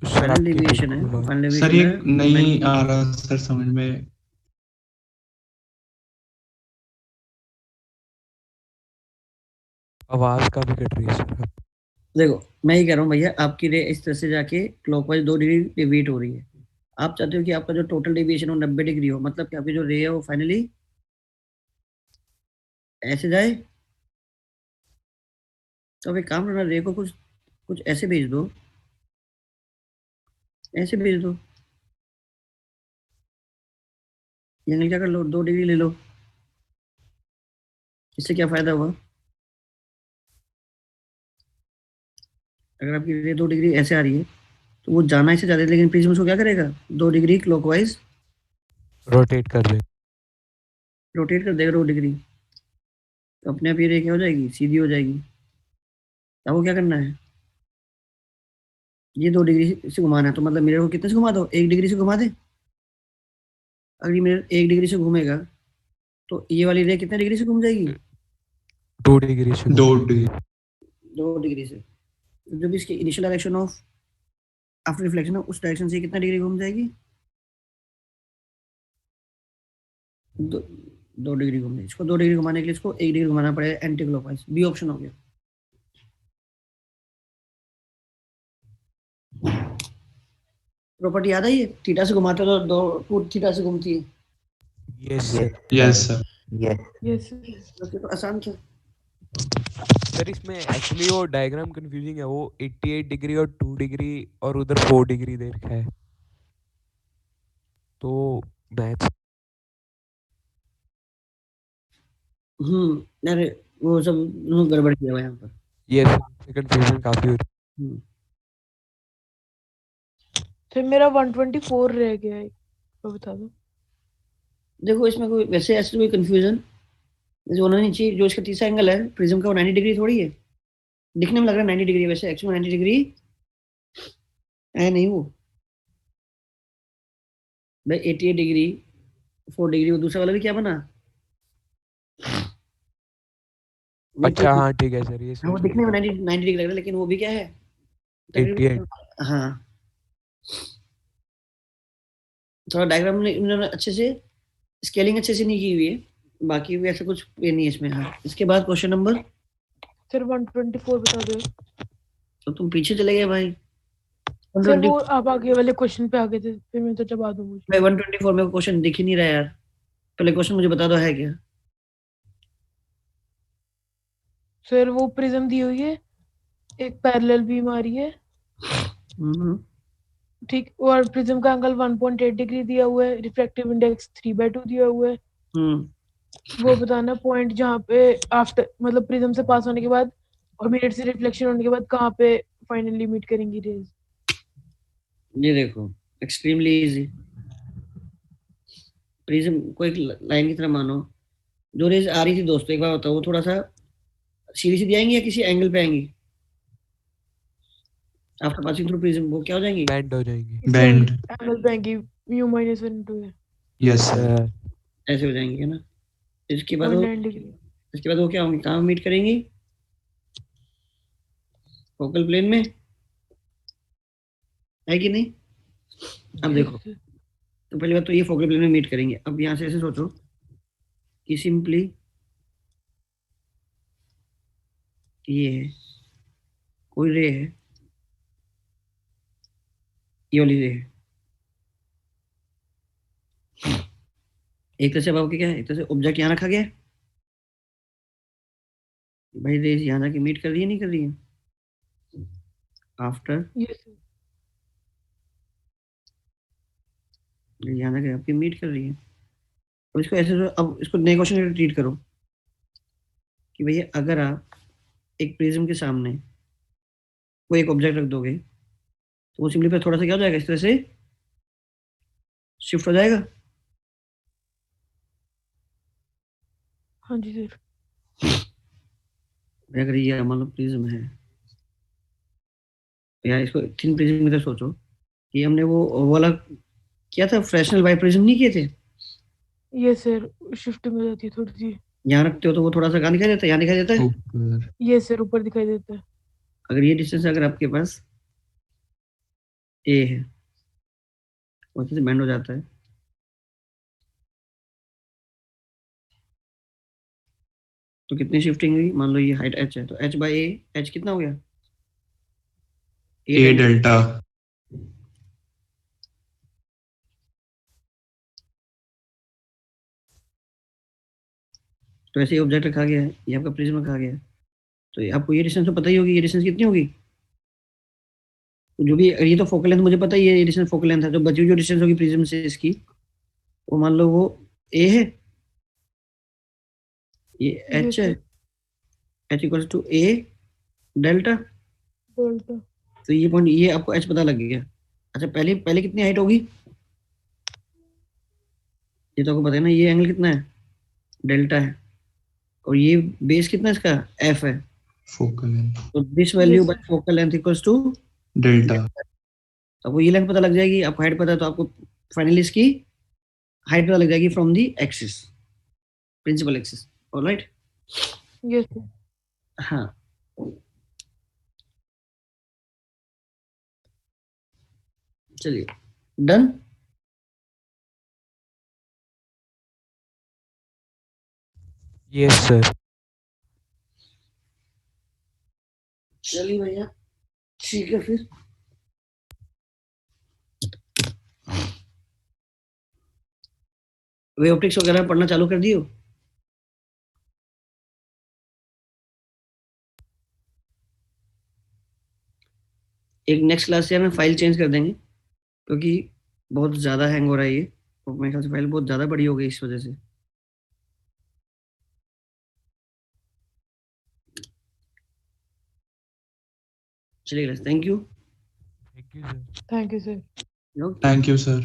S3: sir
S2: final
S3: आपकी
S2: डेविएशन है।
S3: बिल्कुल
S2: फाइनल
S1: सर
S2: डेविएशन
S1: ये
S2: है
S1: नहीं आ रहा सर समझ में।
S3: आवाज का भी कट रही है सर।
S2: देखो मैं ही कह रहा हूँ भैया, आपकी रे इस तरह से जाके क्लॉकवाइज 2 डिग्री डेविएट हो रही है। आप चाहते हो कि आपका जो टोटल डेविएशन हो 90 डिग्री हो, मतलब कि आपकी जो रे है वो फाइनली ऐसे जाए। तो अब एक काम करना, रे को कुछ कुछ ऐसे भेज दो, ऐसे भेज दो, यानी क्या कर लो 2 डिग्री ले लो। इससे क्या फायदा हुआ, अगर आपकी रे 2 डिग्री ऐसे आ रही है तो वो जाना इससे ज्यादा है, लेकिन प्रिज्म उसको क्या करेगा 2 डिग्री क्लॉकवाइज
S3: रोटेट कर दे।
S2: रोटेट कर देगा 2 डिग्री, तो अपने आप ये रे क्या हो जाएगी, सीधी हो जाएगी। अब वो क्या करना है, ये 2 डिग्री से घुमाना है, तो मतलब मेरे को कितने से घुमा दो, 1 डिग्री से घुमा दे। अगर ये मेरे 1 डिग्री से घूमेगा तो ये वाली रे कितने डिग्री से घूम जाएगी,
S3: 2 डिग्री से
S1: 2 डिग्री
S2: 2 डिग्री से। तो जब इसकी initial direction of after reflection है उस डायरेक्शन से कितना डिग्री घूम जाएगी? 2 डिग्री घूम जाएगी। इसको 2 डिग्री घुमाने के लिए इसको 1 डिग्री घुमाना पड़ेगा एंटी क्लॉकवाइज। बी ऑप्शन हो गया। प्रॉपर्टी याद आई है? थीटा से घुमाते हो तो 2 थीटा से घूमती है।
S3: Yes sir.
S1: Yes sir.
S5: Yes
S2: तो आसान था।
S3: सर इसमें एक्चुअली वो डायग्राम कंफ्यूजिंग है, वो 88 डिग्री और 2 डिग्री और उधर 4 डिग्री दे रखा है, तो मैच
S2: अरे वो सब गड़बड़ किया हुआ है यहाँ पर।
S3: ये कंफ्यूजन काफी हो रही है।
S5: तो मेरा 124 रह गया है, तो बता दो।
S2: देखो इसमें कोई वैसे ऐसे कोई कंफ्यूजन होना नहीं चाहिए। जो इसका तीसरा एंगल है प्रिज्म का वो 90 डिग्री थोड़ी है। दिखने में लग रहा है 90 डिग्री, वैसे एक्चुअली 90 डिग्री है नहीं वो भाई। 88 डिग्री 4 डिग्री, वो दूसरा वाला भी क्या बना?
S3: अच्छा हाँ ठीक है सर, ये
S2: वो दिखने में 90 डिग्री लग रहा है, लेकिन वो भी क्या है?
S3: 88।
S2: हाँ, थोड़ा डायग्राम में इन्होंने अच्छे से स्केलिंग अच्छे से नहीं की हुई है, बाकी भी ऐसा कुछ ये नहीं है इसमें। हाँ, इसके बाद क्वेश्चन नंबर
S5: सर 124 बता दो।
S2: तो तुम पीछे चले गए भाई।
S5: सर वो आप आगे वाले क्वेश्चन पे आ गए थे, फिर मैं तो जवाब दूं मुझे।
S2: भाई 124 में क्वेश्चन दिख ही नहीं रहा यार। पहले क्वेश्चन मुझे बता दो है क्या?
S5: सर वो प्रिज्म दी हुई है, एक पैरेलल बीम आ रही है, ठीक, और प्रिज्म का एंगल 1.8 डिग्री दिया हुआ है, रिफ्रैक्टिव इंडेक्स 3/2 दिया हुआ है। वो बताना पॉइंट जहाँ पे आफ्टर मतलब प्रिज्म से पास होने के बाद और मिरर से रिफ्लेक्शन होने के बाद कहाँ पे फाइनली मीट करेंगी रेज।
S2: ये देखो एक्सट्रीमली इजी। प्रिज्म को एक लाइन की तरह मानो। जो रेज आ रही थी दोस्तों, एक बार बताओ, वो थोड़ा सा सीधी सीधी आएंगी या किसी एंगल पे आएंगी? आफ्टर पासिंग थ्रू प्रिज्म वो क्या हो जाएंगी?
S3: बैंड हो जाएंगी।
S1: बैंड।
S5: एंगल पे आएंगी μ-1 है।
S1: Yes sir.
S2: ऐसे हो जाएंगी है ना। इसके बाद
S5: 0.9 डिग्री।
S2: इसके बाद वो क्या होंगी, कहाँ मीट करेंगी? फोकल प्लेन में है कि नहीं? अब देखो, तो पहली बात तो ये फोकल प्लेन में मीट करेंगे। अब यहाँ से ऐसे सोचो कि सिंपली ये है, कोई रे है, ये वाली रे है। एक तरह से अब क्या है, एक तरह से ऑब्जेक्ट यहाँ रखा गया है भाई। रेज यहाँ जाके मीट कर रही है नहीं कर रही है? आफ्टर यहाँ जाके आपकी मीट कर रही है। और इसको ऐसे अब इसको नए क्वेश्चन में ट्रीट करो कि भैया अगर आप एक प्रिज्म के सामने वो एक ऑब्जेक्ट रख दोगे तो वो सिंपली पे थोड़ा सा क्या हो जाएगा, इस तरह से शिफ्ट हो जाएगा।
S5: हाँ जी सर।
S2: अगर ये मान लो प्रिज्म है तो यार इसको थिन प्रिज्म की तरह सोचो कि हमने वो वाला क्या था, फ्रैक्शनल बाई प्रिज्म नहीं किए थे?
S5: ये सर शिफ्ट में जाती है थोड़ी सी।
S2: यहाँ रखते हो तो वो थोड़ा सा कहाँ दिखाई देता है? यहाँ दिखाई देता है।
S1: ऊपर।
S5: ये सर ऊपर दिखाई देता है।
S2: अगर ये डिस्टेंस अगर आपके पास ए है और से बैंड हो जाता है तो कितनी शिफ्टिंग हुई? मान लो ये हाइट h है तो h बाई ए, h कितना हो गया?
S1: ए डेल्टा।
S2: तो ऐसे ही ऑब्जेक्ट रखा गया है, ये आपका प्रिज्म रखा गया है, तो आपको ये डिस्टेंस तो पता ही होगी। ये डिस्टेंस कितनी होगी? तो जो भी ये तो फोकल लेंथ मुझे पता ही है, ये डिस्टेंस फोकल लेंथ है। जो बची हुई जो डिस्टेंस होगी प्रिज्म से इसकी, वो मान लो वो ए है, ये h है, h equal to a delta. तो ये पॉइंट ये आपको h पता लग गया। अच्छा पहले पहले कितनी हाइट होगी? ये तो आपको पता है ना, ये एंगल कितना है? डेल्टा है। और ये बेस कितना इसका? f है।
S1: Focal length.
S2: तो this value by focal length equals to
S1: delta.
S2: आपको ये लेंथ पता लग जाएगी, आपको हाइट पता है, तो आपको फाइनली इसकी हाइट पता लग जाएगी from the axis, principal axis. Alright.
S5: Yes sir.
S2: हाँ, चलिए डन।
S3: Yes sir.
S2: चलिए भैया, ठीक है फिर। वे ऑप्टिक्स वगैरह पढ़ना चालू कर दियो? एक नेक्स्ट क्लास से हमें फाइल चेंज कर देंगे, क्योंकि बहुत ज़्यादा हैंग हो रहा है ये, और मेरे ख्याल से फाइल बहुत ज़्यादा बड़ी हो गई इस वजह से। चलिए thank you.
S3: Thank you sir.
S5: Thank you sir.
S1: Thank you sir.